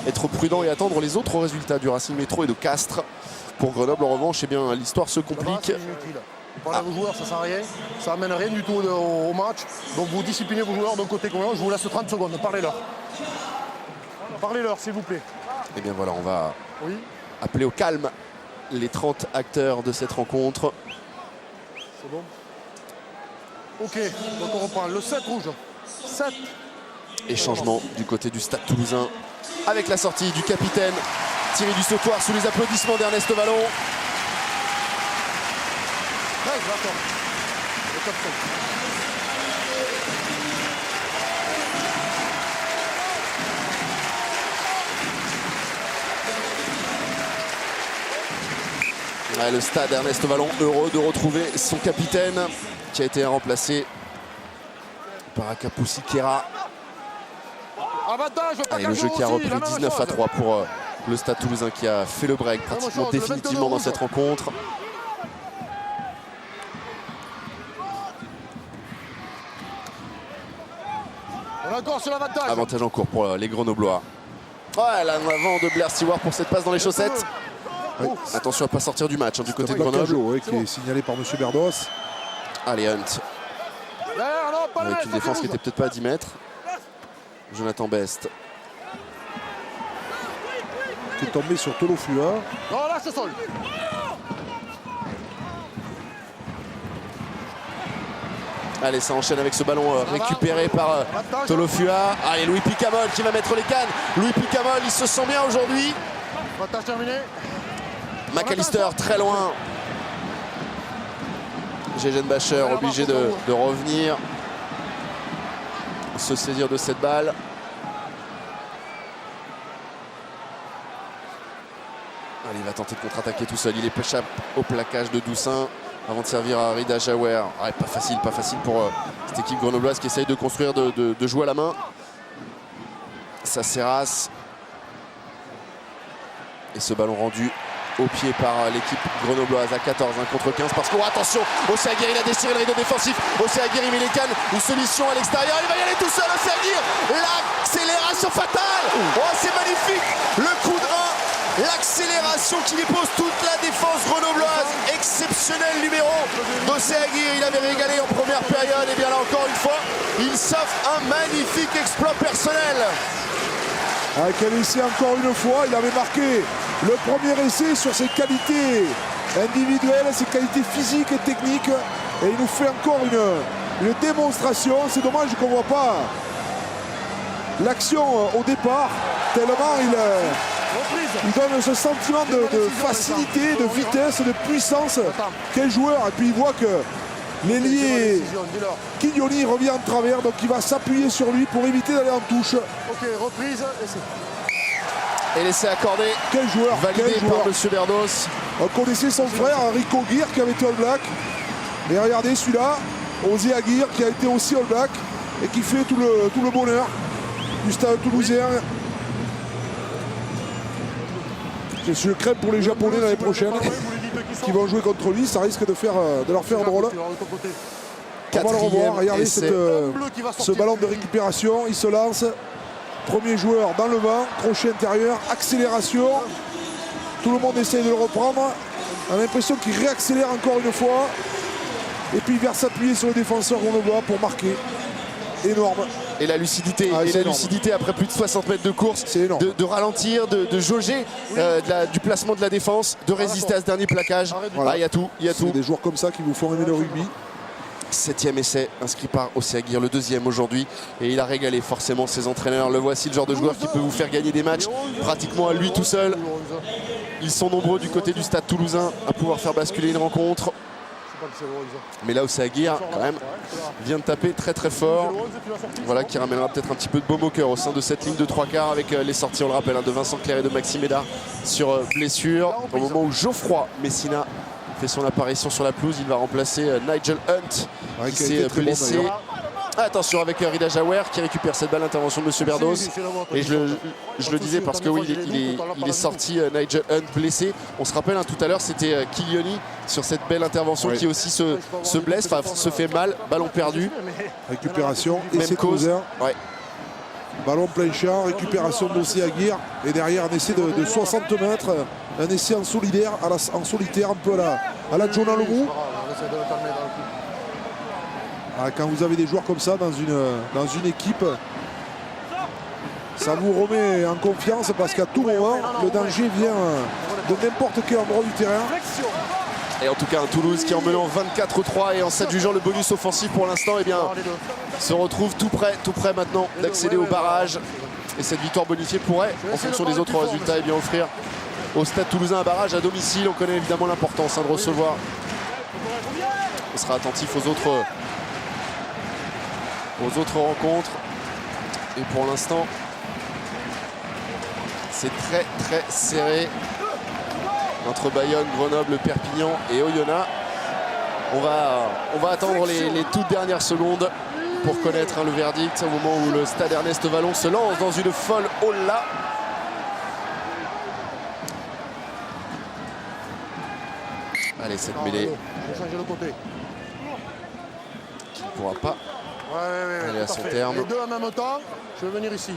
être prudent et attendre les autres résultats du Racing Métro et de Castres. Pour Grenoble, en revanche, eh bien l'histoire se complique. Parler aux joueurs, ça sert à rien. Ça amène rien du tout au match. Donc vous disciplinez vos joueurs d'un côté comme l'autre. Je vous laisse 30 secondes. Parlez-leur. Parlez-leur, s'il vous plaît. Et bien voilà, on va appeler au calme les 30 acteurs de cette rencontre. C'est bon. Ok, donc on reprend le 7 rouge. 7. Et changement du côté du Stade Toulousain avec la sortie du capitaine Thierry Dussautoir sous les applaudissements d'Ernest Vallon. Ouais, le Stade Ernest Vallon heureux de retrouver son capitaine qui a été remplacé par Akapoussi Kera. Allez, le jeu qui a repris 19-3 pour le Stade Toulousain qui a fait le break pratiquement définitivement dans cette rencontre. Avantage en cours pour les Grenoblois. Ouais, l'avant de Blair Stewart pour cette passe dans les chaussettes. Oui. Attention à ne pas sortir du match du côté de Grenoble. Qui est signalé par M. Berdos. Allez, Hunt. Avec une défense qui n'était peut-être pas à 10 mètres. Jonathan Best. Qui est tombé sur Tolofua. Allez, ça enchaîne avec ce ballon récupéré par Tolofua. Allez, Louis Picamol qui va mettre les cannes. Louis Picamol, il se sent bien aujourd'hui. McAllister très loin. Gégène Bacher obligé de revenir. Se saisir de cette balle. Allez, il va tenter de contre-attaquer tout seul. Il échappe au plaquage de Doussin avant de servir à Rida Jaouer. Ouais, pas facile pour cette équipe grenobloise qui essaye de construire, de jouer à la main. Saceras. Et ce ballon rendu au pied par l'équipe grenobloise à 14, 1 contre 15. Parce que, oh, attention, Ossé Aguirre, il a déchiré le rideau défensif. Ossé Aguirre, il met les cannes. Une solution à l'extérieur. Il va y aller tout seul, Ossé Aguirre. L'accélération fatale. Oh, c'est magnifique. Le coup de 1. L'accélération qui dépose toute la défense grenobloise. Exceptionnel numéro d'Ossé Aguirre. Il avait régalé en première période. Et bien là, encore une fois, il s'offre un magnifique exploit personnel. Quel essai encore une fois. Il avait marqué le premier essai sur ses qualités individuelles, ses qualités physiques et techniques. Et il nous fait encore une démonstration. C'est dommage qu'on ne voit pas l'action au départ. Tellement il donne ce sentiment de facilité, de vitesse, de puissance. Quel joueur. Et puis il voit que l'ailier Kyliani revient en travers. Donc il va s'appuyer sur lui pour éviter d'aller en touche. Ok, reprise, essai. Et l'essai accordé. Quel joueur. Validé par M. Berdos. On connaissait son frère, Rico Aguirre, qui avait été All Black. Et regardez celui-là, Ossé Aguirre, qui a été aussi All Black et qui fait tout le bonheur du Stade Toulousain. Je crains pour les Japonais l'année prochaine. Vous lui dites qui qui vont jouer contre lui, ça risque de leur faire drôle. On va le revoir, regardez ce ballon de récupération, il se lance. Premier joueur dans le vent, crochet intérieur, accélération. Tout le monde essaye de le reprendre. On a l'impression qu'il réaccélère encore une fois. Et puis il vient s'appuyer sur le défenseur grenoblois pour marquer. Énorme. Et la lucidité, lucidité après plus de 60 mètres de course, de ralentir, de jauger du placement de la défense, de résister à ce dernier plaquage. Voilà. Il y a tout. C'est des joueurs comme ça qui vous font aimer le rugby. 7e essai inscrit par Océ Aguirre, le 2e aujourd'hui, et il a régalé forcément ses entraîneurs. Le voici, le genre de joueur qui peut vous faire gagner des matchs pratiquement à lui tout seul. Ils sont nombreux du côté du Stade Toulousain à pouvoir faire basculer une rencontre. Mais là, Océ Aguirre quand même vient de taper très très fort. Voilà, qui ramènera peut-être un petit peu de baume au cœur au sein de cette ligne de 3/4 avec les sorties, on le rappelle, de Vincent Clerc et de Maxime Hédard sur blessure. Au moment où Geoffroy Messina fait son apparition sur la pelouse, il va remplacer Nigel Hunt qui s'est blessé. Attention avec Rida Jaouer qui récupère cette balle, intervention de M. Berdos. Et je le disais parce que oui, il est sorti, Nigel Hunt blessé. On se rappelle, tout à l'heure, c'était Kilioni sur cette belle intervention qui aussi se blesse, se fait mal, ballon perdu. Récupération, même cause. Ouais. Ballon plein champ, récupération d'Océ Aguirre. Et derrière un essai de 60 mètres, un essai en solitaire, un peu à la Jonah Leroux. Quand vous avez des joueurs comme ça dans une équipe, ça vous remet en confiance parce qu'à tout moment, le danger vient de n'importe quel endroit du terrain. Et en tout cas, un Toulouse qui en menant 24-3 et en s'adjugeant le bonus offensif pour l'instant, eh bien, se retrouve tout près maintenant d'accéder au barrage. Et cette victoire bonifiée pourrait, en fonction des autres résultats, eh bien, offrir au Stade Toulousain un barrage à domicile. On connaît évidemment l'importance de recevoir. On sera attentif aux autres rencontres. Et pour l'instant, c'est très très serré entre Bayonne, Grenoble, Perpignan et Oyonnax. On va attendre les toutes dernières secondes pour connaître le verdict au moment où le Stade Ernest Vallon se lance dans une folle holla. Allez, cette mêlée qui ne pourra pas aller à son terme. Les deux en même temps, je vais venir ici.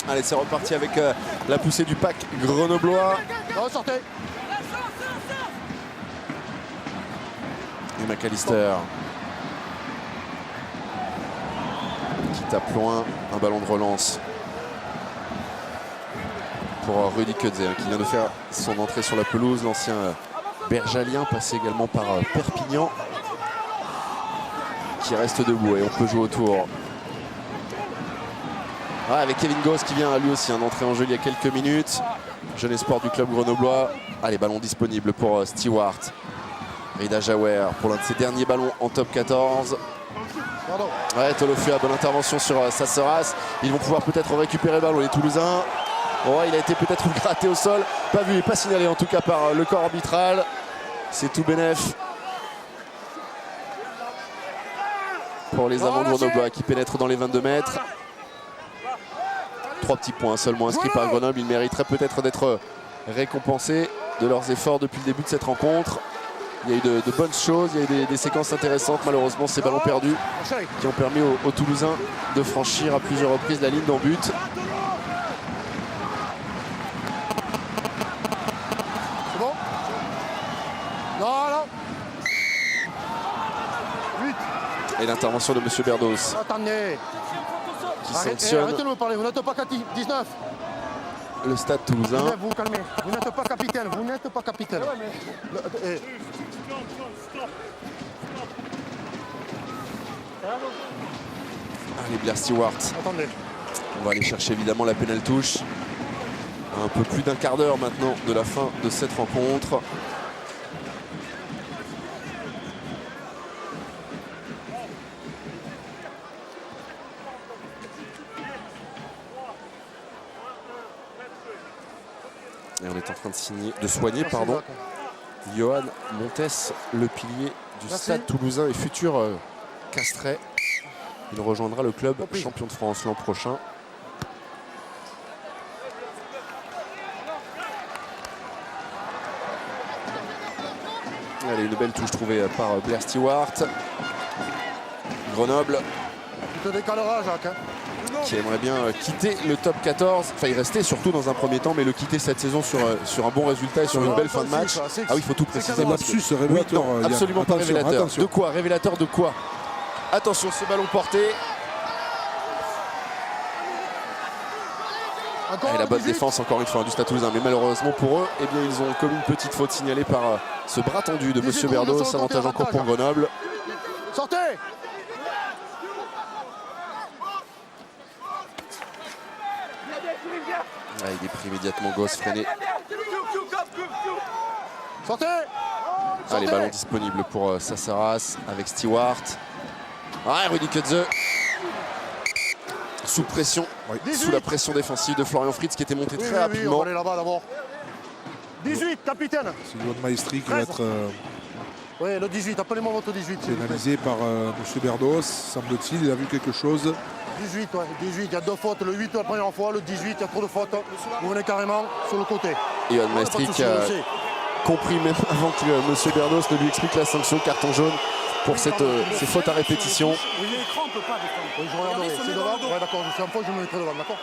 Allez, c'est reparti avec la poussée du pack grenoblois. Sortez. Et McAllister qui tape loin, un ballon de relance pour Rudy Kudze qui vient de faire son entrée sur la pelouse. L'ancien Bergalien passé également par Perpignan qui reste debout et on peut jouer autour. Avec Kevin Goss qui vient lui aussi d'entrer en jeu il y a quelques minutes. Jeune espoir du club grenoblois. Allez, ballon disponible pour Stewart. Rida Jaouer pour l'un de ses derniers ballons en top 14. Ouais, Tolofua, bonne intervention sur Sasseras. Ils vont pouvoir peut-être récupérer le ballon, les Toulousains. Ouais, il a été peut-être gratté au sol. Pas vu et pas signalé en tout cas par le corps arbitral. C'est tout bénef pour les avants grenoblois qui pénètrent dans les 22 mètres. 3 petits points seulement inscrits par Grenoble. Ils mériteraient peut-être d'être récompensés de leurs efforts depuis le début de cette rencontre. Il y a eu de bonnes choses, il y a eu des séquences intéressantes. Malheureusement, ces ballons perdus qui ont permis aux Toulousains de franchir à plusieurs reprises la ligne d'en but. C'est bon? Non, non. 8. Et l'intervention de M. Berdos. Attendez. Qui sanctionne. Arrêtez de me parler, vous n'êtes pas 19. Le Stade Toulousain. Vous vous calmez, vous n'êtes pas capitaine, vous n'êtes pas capitaine. Allez, Blair Stewart. Attendez. On va aller chercher évidemment la pénale touche. Un peu plus d'un quart d'heure maintenant de la fin de cette rencontre. Et on est en train de soigner Johan Montes, le pilier du Stade Toulousain et futur Castrais. Il rejoindra le club champion de France l'an prochain. Allez, une belle touche trouvée par Blair Stewart. Grenoble. Tu te décaleras, Jacques. Hein. Qui aimerait bien quitter le top 14. Enfin, il restait surtout dans un premier temps, mais le quitter cette saison sur un bon résultat et sur une belle fin de match. Ah oui, il faut tout préciser. C'est un lapsus révélateur. Oui, absolument pas révélateur. Attention. De quoi? Révélateur de quoi? Attention, ce ballon porté. Et la bonne défense encore une fois du Stade Toulousain, mais malheureusement pour eux, eh bien, ils ont commis une petite faute signalée par ce bras tendu de Monsieur Berdos. Avantage encore pour Grenoble. Sortez! Ah, il est pris immédiatement, Gosse freiné. Sortez! Allez, ballon disponible pour Sassaras avec Stewart. Ah, Rudy Kutze. Sous pression, sous la pression défensive de Florian Fritz qui était monté très rapidement. On va aller là-bas d'abord. 18, capitaine. C'est Johan Maestri qui va être oui, le 18, appelez-moi votre 18. pénalisé par M. Berdos, semble-t-il. Il a vu quelque chose. 18, ouais, 18, il y a 2 fautes. Le 8 la première fois, le 18, il y a trop de fautes. Vous venez carrément sur le côté. Et Johan Maestri qui a compris même avant que M. Berdos ne lui explique la sanction, carton jaune pour ces fautes à répétition. Oui, l'écran, on ne peut pas défendre. Oui, je regarderai. C'est devant. Ouais, d'accord, je suis un peu, je me mettrai devant, d'accord.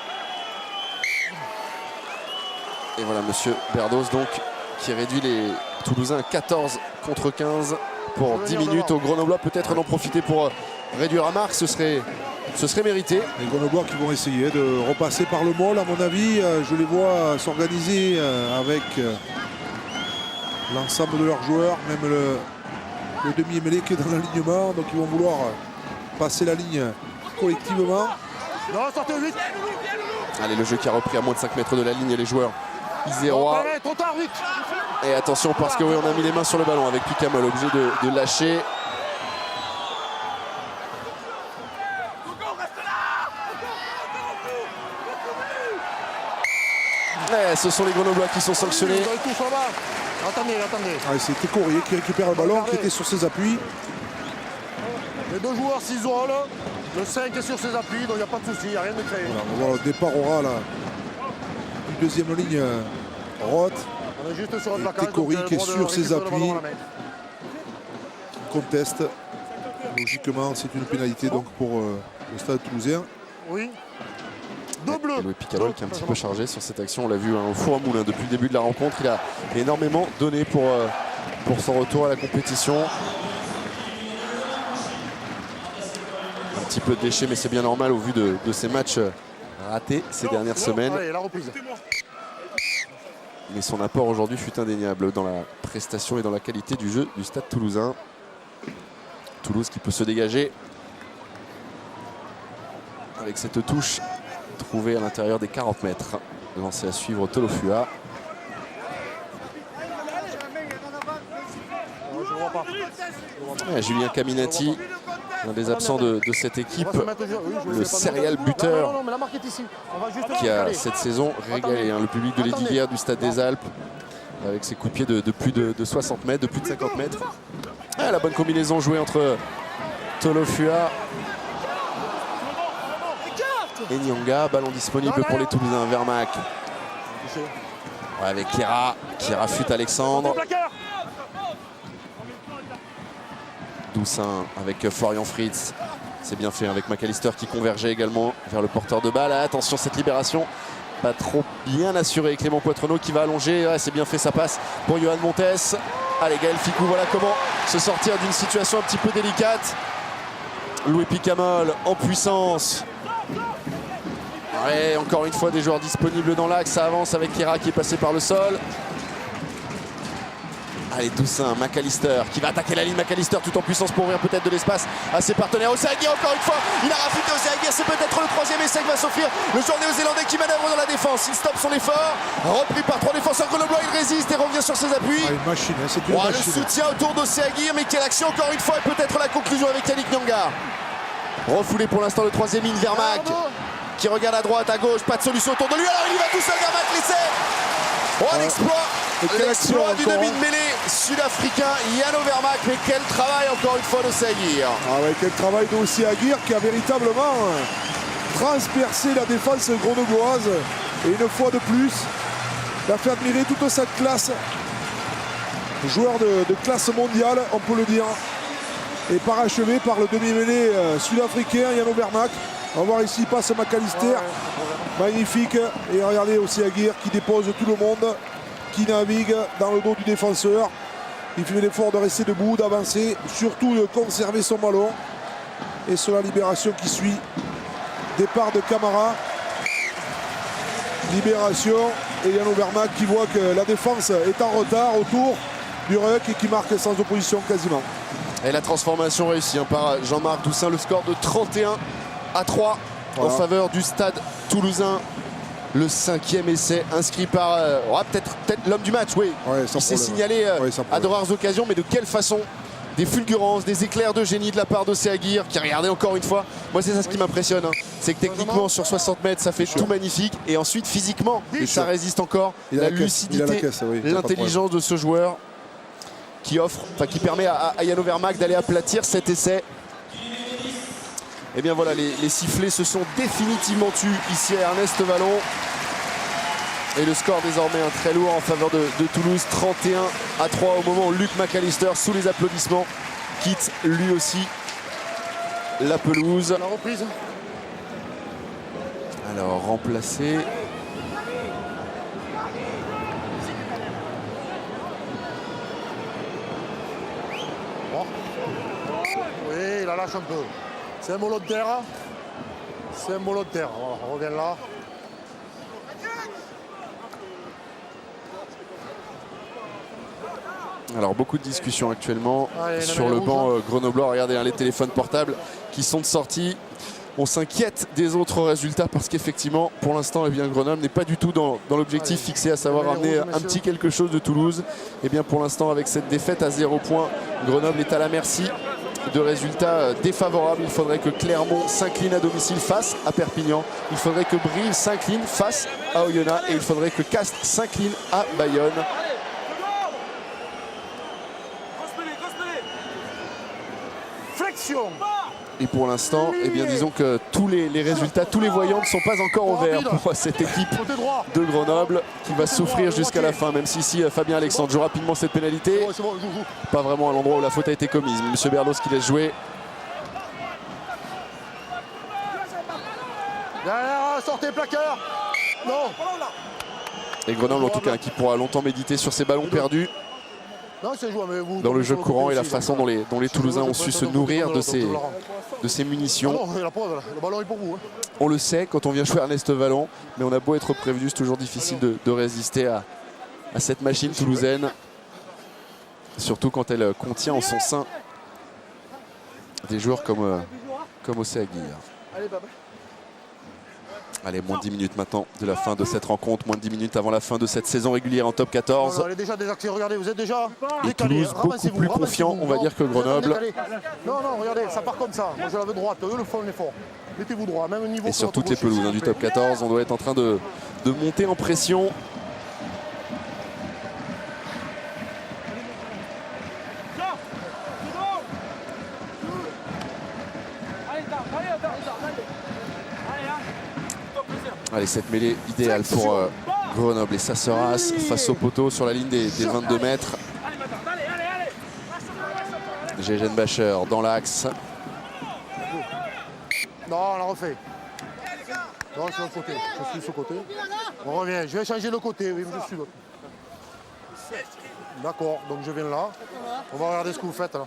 Et voilà, M. Berdos donc qui réduit les Toulousains à 14 contre 15 pour 10 minutes. Aux Grenoblois peut-être en profiter pour réduire à marque, ce serait mérité. Les Grenoblois qui vont essayer de repasser par le môle, à mon avis. Je les vois s'organiser avec l'ensemble de leurs joueurs, même le demi-mêlé qui est dans l'alignement. Donc ils vont vouloir passer la ligne collectivement. Non, sortez 8. Allez, le jeu qui a repris à moins de 5 mètres de la ligne, les joueurs isérois. Trop tard, vite. Et attention parce que oui, on a mis les mains sur le ballon avec Picamol, obligé de lâcher. Et ce sont les Grenoblois qui sont sanctionnés. Attendez. Ah, c'est Técorier qui récupère le ballon, qui était sur ses appuis. Les 2 joueurs s'isolent. Le 5 est sur ses appuis, donc il n'y a pas de souci, il n'y a rien de créé. Voilà, on va voir le départ aura là. Une deuxième ligne Roth. On est juste sur le placage. Técorier qui est sur ses appuis. Conteste. Logiquement, c'est une pénalité donc pour le Stade Toulousain. Oui. 2 bleus. Louis Picamol qui est un petit peu chargé sur cette action. On l'a vu au four à moulin depuis le début de la rencontre. Il a énormément donné pour son retour à la compétition. Un petit peu de déchet, mais c'est bien normal au vu de ces matchs ratés ces dernières semaines. Allez, la reprise. Mais son apport aujourd'hui fut indéniable dans la prestation et dans la qualité du jeu du Stade Toulousain. Toulouse qui peut se dégager avec cette touche trouvée à l'intérieur des 40 mètres. Lancé à suivre Tolofua. Julien Caminati, l'un des absents de cette équipe, le serial buteur qui a cette saison régalé le public de l'Ediguière du Stade des Alpes avec ses coups de pied de plus de 60 mètres, de plus de 50 mètres. La bonne combinaison jouée entre Tolofua et Nyanga. Ballon disponible pour les Toulousains. Vermac avec Kera qui rafute Alexandre. Doussin avec Florian Fritz. C'est bien fait avec McAllister qui convergeait également vers le porteur de balle. Attention, cette libération pas trop bien assurée. Clément Poitrenaud qui va allonger. C'est bien fait, ça passe pour Johan Montes. Allez, Gaël Ficou, voilà comment se sortir d'une situation un petit peu délicate. Louis Picamol en puissance. Et encore une fois des joueurs disponibles dans l'axe. Ça avance avec Kera qui est passé par le sol. Allez, Toussaint, McAllister qui va attaquer la ligne. McAllister tout en puissance pour ouvrir peut-être de l'espace à ses partenaires. Oseaguirre encore une fois, il a rafité Oseaguirre, c'est peut-être le troisième essai que va s'offrir le joueur néo-zélandais qui manœuvre dans la défense. Il stoppe son effort, repris par 3 défenseurs grenoblois, il résiste et revient sur ses appuis. Une machine, hein, c'est une Le machine. soutien autour d'Oseaguirre, mais quelle action encore une fois et peut-être la conclusion avec Yannick Nyanga. Refoulé pour l'instant le troisième ligne, Vermaak qui regarde à droite, à gauche, pas de solution autour de lui, alors il y va tout seul, Vermaak l'essai. Oh l'exploit du demi de mêlée sud-africain Yano Vermaak, mais quel travail encore une fois d'Oseaguirre. Ah ouais, quel travail d'Oseaguirre qui a véritablement transpercé la défense grenobloise et une fois de plus l'a fait admirer toute sa classe. Joueur de classe mondiale, on peut le dire, et parachevé par le demi-mêlée sud-africain Yano Vermaak. On va voir ici, passe McAllister, magnifique, et regardez Oseaguirre qui dépose tout le monde, qui navigue dans le dos du défenseur. Il fait l'effort de rester debout, d'avancer, surtout de conserver son ballon. Et sur la libération qui suit, départ de Camara, libération, et Yano Vermaak qui voit que la défense est en retard autour du ruck et qui marque sans opposition quasiment. Et la transformation réussie par Jean-Marc Toussaint, le score de 31-3 en faveur du Stade Toulousain. Le 5e essai inscrit par peut-être l'homme du match, oui. Ouais, il s'est signalé à de rares occasions, mais de quelle façon? Des fulgurances, des éclairs de génie de la part d'Oseaguirre qui, regardez encore une fois, moi c'est ça ce qui m'impressionne, hein. C'est que techniquement sur 60 mètres ça fait tout magnifique, et ensuite physiquement ça résiste encore. La lucidité, l'intelligence de ce joueur qui permet à Yano Vermaak d'aller aplatir cet essai. Et bien voilà, les sifflets se sont définitivement tus ici à Ernest Vallon. Et le score désormais très lourd en faveur de Toulouse, 31-3 au moment où Luc McAllister, sous les applaudissements, quitte lui aussi la pelouse. La reprise. Alors remplacé. Oui, il la lâche un peu. C'est un volontaire. C'est un volontaire. Voilà, on revient là. Alors beaucoup de discussions actuellement sur le banc grenoblois. Regardez les téléphones portables qui sont de sortie. On s'inquiète des autres résultats parce qu'effectivement pour l'instant Grenoble n'est pas du tout dans l'objectif fixé, à savoir amener un petit quelque chose de Toulouse. Et bien pour l'instant avec cette défaite à 0 points, Grenoble est à la merci de résultats défavorables. Il faudrait que Clermont s'incline à domicile face à Perpignan. Il faudrait que Brive s'incline face à Oyonnax. Et il faudrait que Castres s'incline à Bayonne. Flexion. Et pour l'instant, disons que tous les résultats, tous les voyants ne sont pas encore au vert pour cette équipe de Grenoble qui va souffrir jusqu'à la fin, même si ici Fabien Alexandre joue rapidement cette pénalité. Pas vraiment à l'endroit où la faute a été commise. Monsieur Berdos qui laisse jouer. Derrière, sortez plaqueur. Non. Et Grenoble en tout cas qui pourra longtemps méditer sur ses ballons perdus. Non, joué, dans le jeu courant et la façon dont les Toulousains ont su se nourrir de ces munitions. Non, le ballon est pour vous. On le sait quand on vient jouer Ernest Vallon, mais on a beau être prévenu, c'est toujours difficile de résister à cette machine toulousaine. Surtout quand elle contient en son sein des joueurs comme Oseaguirre. Allez, moins de 10 minutes maintenant de la fin de cette rencontre, moins de 10 minutes avant la fin de cette saison régulière en top 14. Non, elle est déjà désaxée, regardez, vous êtes déjà décalé. Toulouse beaucoup plus confiant, on va dire, que Grenoble. Non, regardez, ça part comme ça. Moi je l'avais droite, eux le font l'effort. Mettez-vous droit, même au niveau. Et sur toutes les pelouses du top 14, on doit être en train de monter en pression. Allez, cette mêlée idéale pour Grenoble et Sasseras face au poteau sur la ligne des 22 mètres. Gégène Bacher dans l'axe. Non, on la refait. Non, sur le côté. Je suis sur le côté. On revient. Je vais changer le côté. Oui, je suis l'autre. D'accord, donc je viens là. On va regarder ce que vous faites là.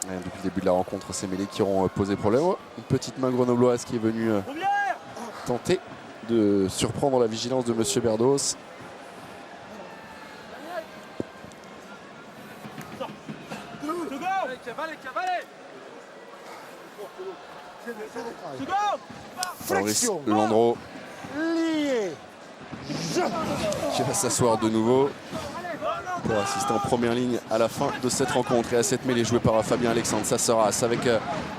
Et depuis le début de la rencontre, ces mêlées qui auront posé problème. Une petite main grenobloise qui est venue tenter de surprendre la vigilance de Monsieur Berdos. Fabrice Landreau Lié. qui va s'asseoir de nouveau pour assister en première ligne à la fin de cette rencontre. Et à cette mêlée jouée par Fabien Alexandre, ça sera avec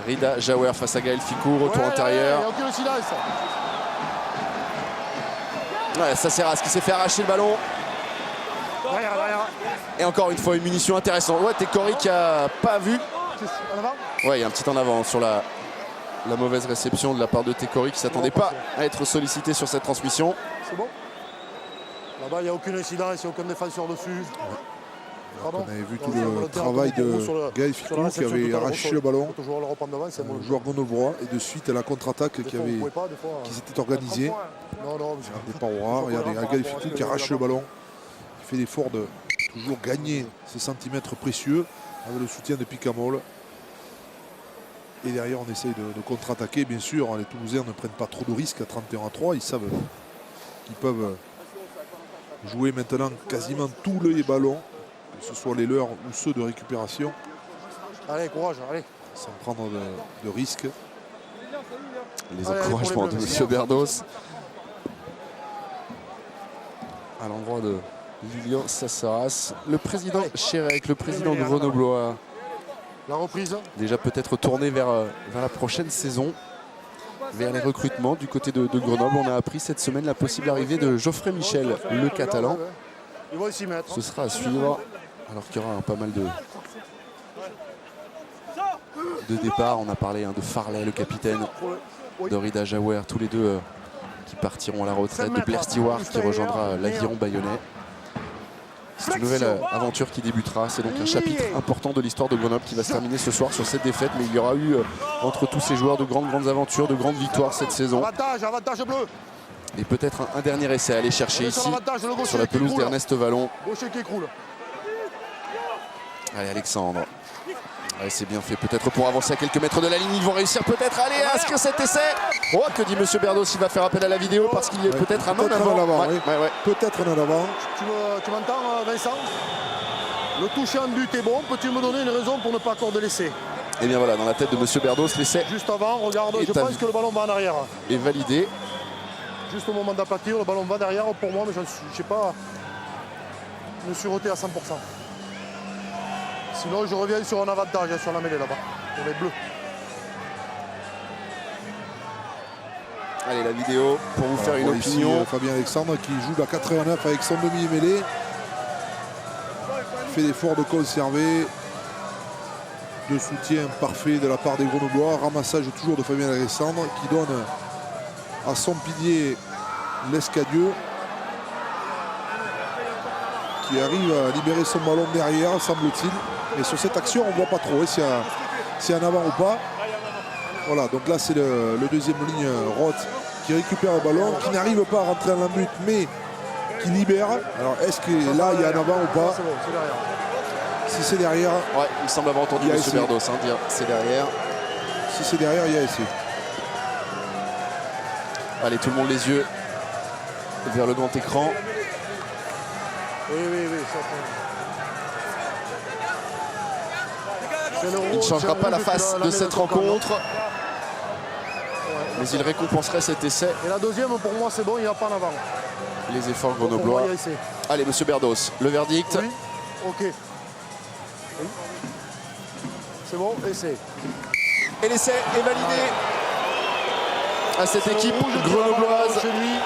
Rida Jaouer face à Gaël Ficou, retour intérieur. Il n'y a aucun silence. Ouais, ça c'est Ras qui s'est fait arracher le ballon. Derrière. Et encore une fois une munition intéressante. Ouais, Tekori qui a pas vu. En avant. Ouais, il y a un petit en avant sur la mauvaise réception de la part de Tekori qui ne s'attendait pas à être sollicité sur cette transmission. C'est bon. Là-bas, il n'y a aucun incidence, il n'y a aucun défenseur dessus. On avait vu tout le travail de Gaël Ficou qui avait arraché le ballon. Toujours le reprendre devant, c'est bon. Le joueur grenoblois et de suite la contre-attaque qui s'était organisée. Non, regardez Gaël Ficou qui arrache le ballon, qui fait l'effort de toujours gagner ces centimètres précieux avec le soutien de Picamol. Et derrière, on essaye de contre-attaquer. Bien sûr, les Toulousains ne prennent pas trop de risques à 31-3. Ils savent qu'ils peuvent jouer maintenant quasiment tous les ballons, que ce soit les leurs ou ceux de récupération. Allez, courage, allez. Sans prendre de risques. Les encouragements de M. Berdos à l'endroit de Lilian Sassaras. Le président Chérec, le président grenoblois, la reprise. déjà peut-être tourné vers la prochaine saison, vers les recrutements du côté de Grenoble. On a appris cette semaine la possible arrivée de Geoffrey Michel, le Catalan. Il va s'y mettre. Ce sera à suivre, alors qu'il y aura pas mal de départs. On a parlé de Farley, le capitaine, de Rida Jaouer, tous les deux qui partiront à la retraite, de Blair Stewart qui rejoindra l'aviron bayonnais. C'est une nouvelle aventure qui débutera. C'est donc un chapitre important de l'histoire de Grenoble qui va se terminer ce soir sur cette défaite. Mais il y aura eu entre tous ces joueurs de grandes aventures, de grandes victoires cette saison. Avantage bleu. Et peut-être un dernier essai à aller chercher ici sur la pelouse d'Ernest Vallon. Gaucher qui écroule. Allez Alexandre. Allez, c'est bien fait, peut-être pour avancer à quelques mètres de la ligne. Ils vont réussir peut-être à aller à inscrire cet essai. Oh, que dit Monsieur Berdos? Il va faire appel à la vidéo parce qu'il est peut-être un homme avant. Peut-être un homme avant. Tu m'entends, Vincent? Le toucher en but est bon. Peux-tu me donner une raison pour ne pas accorder l'essai? Et bien voilà, dans la tête de Monsieur Berdos, l'essai juste avant, regarde, je pense que le ballon va en arrière. Et validé. Juste au moment d'aplatir, le ballon va derrière pour moi, mais je ne sais pas me sûreté à 100%. Sinon, je reviens sur un avantage sur la mêlée là-bas, pour les bleus. Allez, la vidéo pour vous faire une opinion. Ici, Fabien Alexandre qui joue la 89 avec son demi-mêlée. Fait l'effort de conserver. De soutien parfait de la part des Grenoblois. Ramassage toujours de Fabien Alexandre qui donne à son pilier Lescadieux, qui arrive à libérer son ballon derrière, semble-t-il. Mais sur cette action, on ne voit pas trop s'il y a un avant ou pas. Voilà, donc là c'est le deuxième ligne Roth qui récupère le ballon, qui n'arrive pas à rentrer en but, mais qui libère. Alors est-ce que là il y a un avant ou pas? Si c'est derrière. Ouais, il semble avoir entendu M. Berdos dire c'est derrière. Si c'est derrière, il y a essai. Allez, tout le monde les yeux vers le grand écran. Oui. Il ne changera pas la face de cette rencontre. Mais il récompenserait cet essai. Et la deuxième, pour moi, c'est bon, il n'y a pas en avant. Les efforts grenoblois. Allez, Monsieur Berdos, le verdict. Oui, ok. Oui. C'est bon, essai. Et l'essai est validé à cette équipe grenobloise. Chez lui,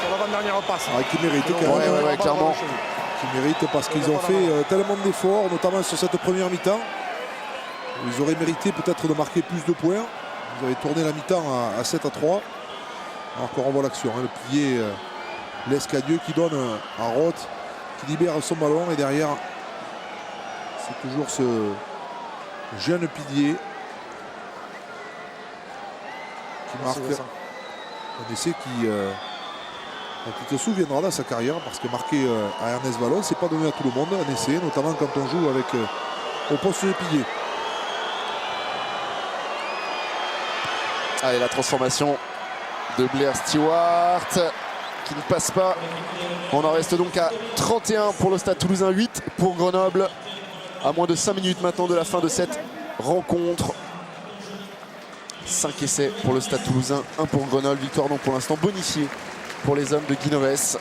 sur l'avant-dernière passe. Qui mérite quand même. Ouais, clairement. Qui mérite parce qu'ils ont fait tellement d'efforts, notamment sur cette première mi-temps. Ils auraient mérité peut-être de marquer plus de points. Vous avez tourné la mi-temps à 7-3. Alors qu'on revoit l'action. Le pilier Lescadieux qui donne à Roth, qui libère son ballon. Et derrière, c'est toujours ce jeune pilier qui marque un essai qui te souviendra dans sa carrière. Parce que marquer à Ernest Vallon, c'est pas donné à tout le monde un essai, notamment quand on joue avec au poste de pilier. Allez, la transformation de Blair Stewart qui ne passe pas. On en reste donc à 31 pour le Stade Toulousain, 8 pour Grenoble. À moins de 5 minutes maintenant de la fin de cette rencontre. 5 essais pour le Stade Toulousain, 1 pour Grenoble. Victoire donc pour l'instant bonifiée pour les hommes de Guinoves.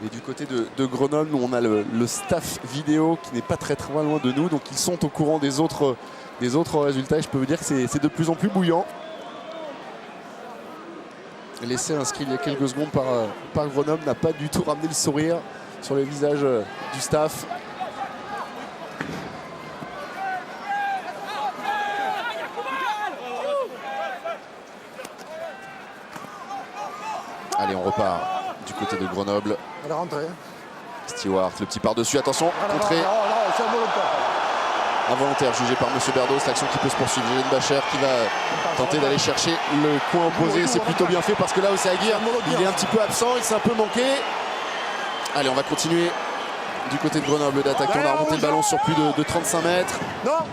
Et du côté de Grenoble, nous on a le staff vidéo qui n'est pas très loin de nous, donc ils sont au courant des autres résultats. Et je peux vous dire que c'est de plus en plus bouillant. L'essai inscrit il y a quelques secondes par Grenoble n'a pas du tout ramené le sourire sur les visages du staff. Allez, on repart du côté de Grenoble. Elle est rentrée. Stewart, le petit par-dessus, attention, contré. C'est involontaire. Involontaire jugé par M. Berdos, l'action qui peut se poursuivre. Jérôme Bacher qui va tenter d'aller chercher le coin opposé. C'est plutôt bien fait parce que là, Ose Aguirre, il est un petit peu absent, il s'est un peu manqué. Allez, on va continuer du côté de Grenoble d'attaquer. On a remonté le ballon sur plus de 35 mètres. Non.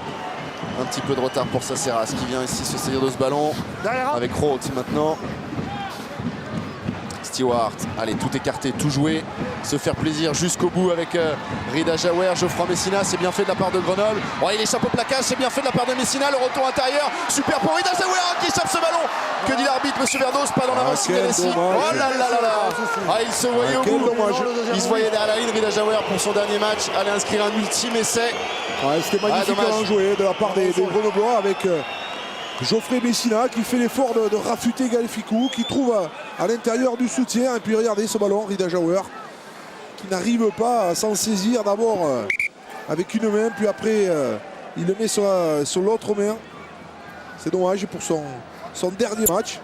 Un petit peu de retard pour Saceras qui vient ici se saisir de ce ballon. Derrière. Avec Roth maintenant. Stewart, allez, tout écarté, tout joué, se faire plaisir jusqu'au bout avec Rida Jaouer, Geoffroy Messina, c'est bien fait de la part de Grenoble. Oh, il échappe au plaquage, c'est bien fait de la part de Messina, le retour intérieur, super pour Rida Jaouer qui échappe ce ballon. Que dit l'arbitre, M. Verdos, pas dans la main signalée ici. Oh là là là là. Ah, il se voyait au bout, il se voyait derrière la ligne. Rida Jaouer pour son dernier match, allait inscrire un ultime essai. Ouais, c'était magnifiquement joué de la part des Grenoblois avec Geoffrey Messina qui fait l'effort de rafuter Gaël Ficou, qui trouve à l'intérieur du soutien. Et puis regardez ce ballon, Rida Jaouer qui n'arrive pas à s'en saisir, d'abord avec une main, puis après il le met sur l'autre main. C'est dommage pour son dernier match.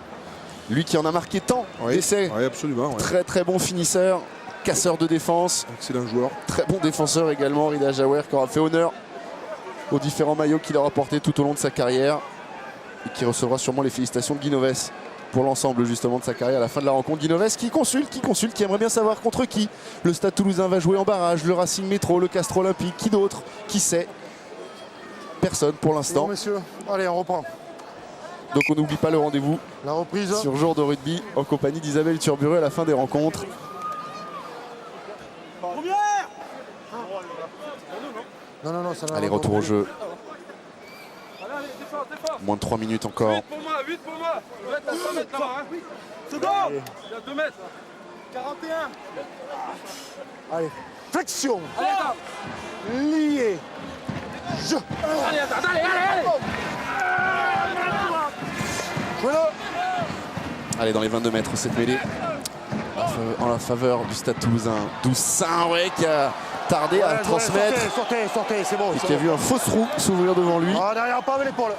Lui qui en a marqué tant d'essais. Oui, absolument. Ouais. Très bon finisseur, casseur de défense. Excellent joueur. Très bon défenseur également, Rida Jaouer, qui aura fait honneur aux différents maillots qu'il aura portés tout au long de sa carrière. Et qui recevra sûrement les félicitations de Guinoves pour l'ensemble justement de sa carrière à la fin de la rencontre. Guinoves qui consulte, qui aimerait bien savoir contre qui le Stade Toulousain va jouer en barrage, le Racing Métro, le Castres Olympique, qui d'autre, qui sait? Personne pour l'instant. Bon, messieurs, allez, on reprend. Donc on n'oublie pas le rendez-vous La reprise sur Jour de rugby en compagnie d'Isabelle Turburu à la fin des rencontres. Non, ça allez, retour au jeu. Moins de 3 minutes encore. 8 pour moi, 8 pour moi. Vous êtes à 100 mètres là-bas. Hein. Seconde. Il y a 2 mètres. 41. Allez, flexion. Allez, attends. Lié. Je. Allez, attends, allez. Jouez-le. Allez, dans les 22 mètres, cette mêlée en la faveur du Stade Toulousain. Doussin, ouais, qui a tardé à transmettre. Sortez, c'est bon. Et qui a vu un fausse roue s'ouvrir devant lui. Ah, derrière, pas avec l'épaule.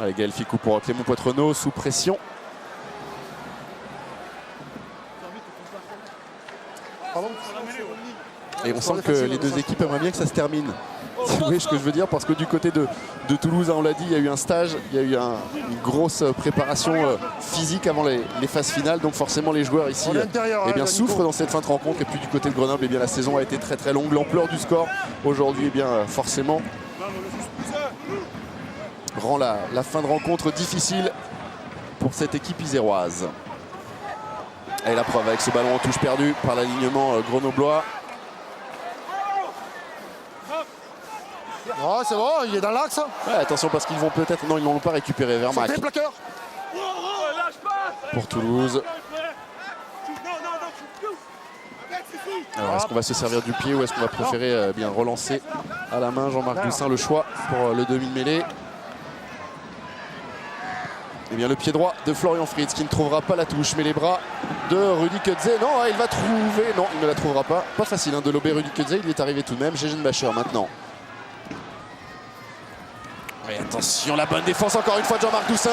Allez, Gaël Ficou pour Clément Poitrenaud sous pression. Pardon. Et on sent que les deux équipes aimeraient bien que ça se termine. Si vous voyez ce que je veux dire, parce que du côté de Toulouse, on l'a dit, il y a eu un stage, il y a eu une grosse préparation physique avant les phases finales. Donc forcément les joueurs ici souffrent dans cette fin de rencontre. Et puis du côté de Grenoble, la saison a été très longue. L'ampleur du score aujourd'hui, forcément rend la fin de rencontre difficile pour cette équipe iséroise. Et la preuve avec ce ballon en touche perdu par l'alignement grenoblois. Oh, c'est bon, il est dans l'axe. Ouais, attention parce qu'ils vont peut-être... Non, ils ne l'ont pas récupéré vers Mac. Plaqueur. Pour Toulouse. Alors, est-ce qu'on va se servir du pied ou est-ce qu'on va préférer bien relancer à la main Jean-Marc Doussin? Le choix pour le demi-mêlée. Et bien le pied droit de Florian Fritz qui ne trouvera pas la touche, mais les bras de Rudy Kudze. Non, il va trouver. Non, il ne la trouvera pas. Pas facile de lober Rudy Kudze. Il y est arrivé tout de même. Jérôme Bacher maintenant. Et attention, la bonne défense encore une fois de Jean-Marc Doussin.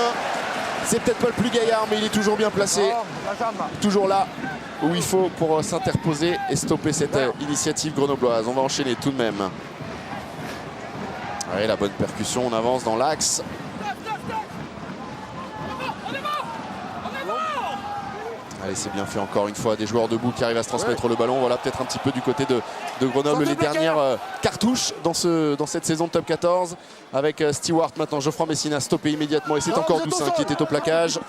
C'est peut-être pas le plus gaillard, mais il est toujours bien placé. Toujours là où il faut pour s'interposer et stopper cette initiative grenobloise. On va enchaîner tout de même. Allez, la bonne percussion, on avance dans l'axe. Allez, c'est bien fait encore une fois. Des joueurs debout qui arrivent à se transmettre le ballon. Voilà peut-être un petit peu du côté de Grenoble les dernières cartouches dans cette saison de top 14. Avec Stewart maintenant, Geoffroy Messina stoppé immédiatement. Et c'est encore Doussin qui était au plaquage.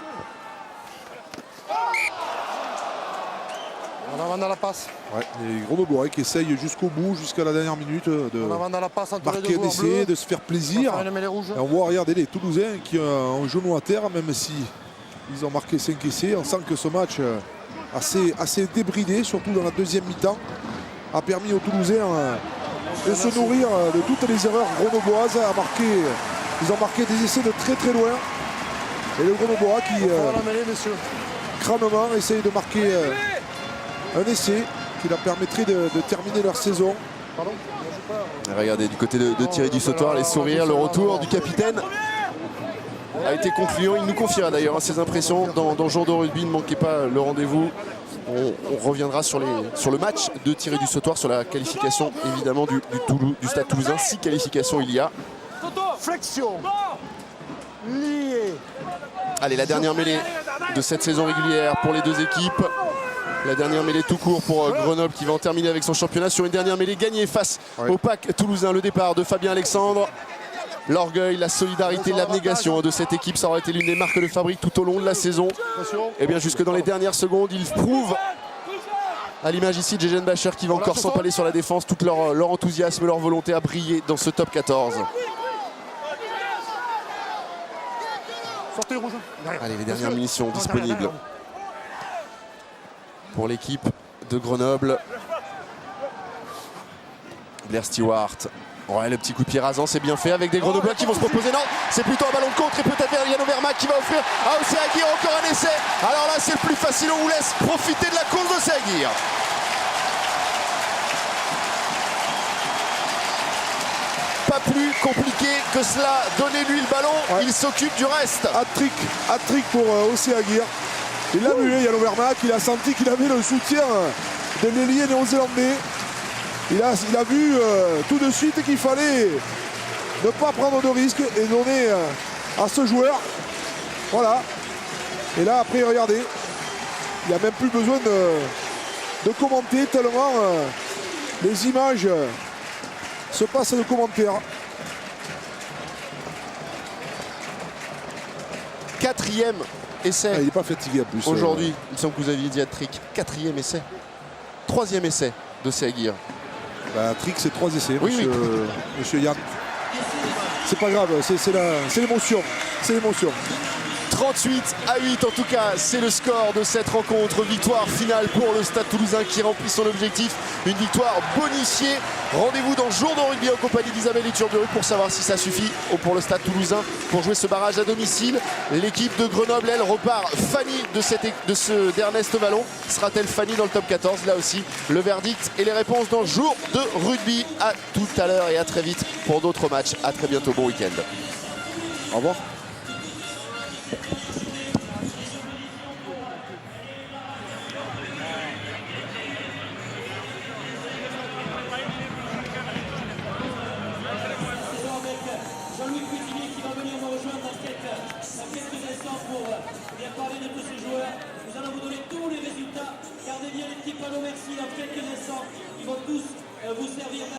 En avant dans la passe. Ouais, les Grenoblois qui essayent jusqu'au bout, jusqu'à la dernière minute de En avant dans la passe entre les deux marquer un joueurs bleus. essai, de se faire plaisir. On va faire une mêlée rouge. Et on voit, regardez, les Toulousains qui ont un genou à terre, même si ils ont marqué 5 essais. On sent que ce match assez débridé, surtout dans la deuxième mi-temps, a permis aux Toulousains de se nourrir de toutes les erreurs grenobloises. Ils ont marqué des essais de très loin. Et le Grenoblois qui, Voilà, mêlée, messieurs. crânement, essaye de marquer un essai qui leur permettrait de terminer leur saison. Pardon. Regardez du côté de Thierry Dussautoir, les sourires, le retour du capitaine a été concluant. Il nous confiera d'ailleurs ses impressions dans le jour de rugby. Ne manquez pas le rendez-vous. On reviendra sur le match de Thierry Dussautoir, sur la qualification évidemment du Stade Toulousain. 6 qualifications il y a. Flexion. Lié. Allez, la dernière mêlée de cette saison régulière pour les deux équipes. La dernière mêlée tout court pour Grenoble qui va en terminer avec son championnat sur une dernière mêlée gagnée face au PAC toulousain. Le départ de Fabien Alexandre. L'orgueil, la solidarité, l'abnégation de cette équipe, ça aurait été l'une des marques de fabrique tout au long de la saison. Et bien jusque dans les dernières secondes, ils prouvent, à l'image ici de Jejen Bacher qui va encore s'empaler sur la défense, tout leur enthousiasme, leur volonté à briller dans ce top 14. Sortez rouge. Allez, les dernières munitions disponibles pour l'équipe de Grenoble. Blair Stewart. Ouais, le petit coup de pied rasant, c'est bien fait avec des Grenoblois qui vont se proposer. Non, c'est plutôt un ballon de contre et peut-être Yann Overmack qui va offrir à Océ Aguirre encore un essai. Alors là, c'est le plus facile, on vous laisse profiter de la course d'Océ Aguirre. Pas plus compliqué que cela, donnez-lui le ballon, il s'occupe du reste. Hat-trick pour Océ Aguirre. Il l'a vu, Yann Overmack, il a senti qu'il avait le soutien de l'ailier néo-zélandais. Il a vu tout de suite qu'il fallait ne pas prendre de risques et donner à ce joueur. Voilà. Et là, après, regardez, il n'y a même plus besoin de commenter tellement les images se passent de commentaires. Quatrième essai. Il n'est pas fatigué en plus. Aujourd'hui, il me semble que vous aviez dit hat-trick. Quatrième essai. Troisième essai d'Océ Aguirre. Trick, c'est 3 essais, oui, monsieur Yann. C'est pas grave, c'est l'émotion. C'est l'émotion. 38-8 en tout cas, c'est le score de cette rencontre. Victoire finale pour le Stade Toulousain qui remplit son objectif. Une victoire bonifiée. Rendez-vous dans le jour de rugby en compagnie d'Isabelle Iturbiru pour savoir si ça suffit pour le Stade Toulousain pour jouer ce barrage à domicile. L'équipe de Grenoble, elle, repart Fanny d'Ernest Vallon. Sera-t-elle Fanny dans le top 14? Là aussi, le verdict et les réponses dans le jour de rugby. À tout à l'heure et à très vite pour d'autres matchs. À très bientôt, bon week-end. Au revoir. Nous allons vous donner tous les résultats. Gardez bien les petits panneaux merci dans quelques instants. Ils vont tous vous servir.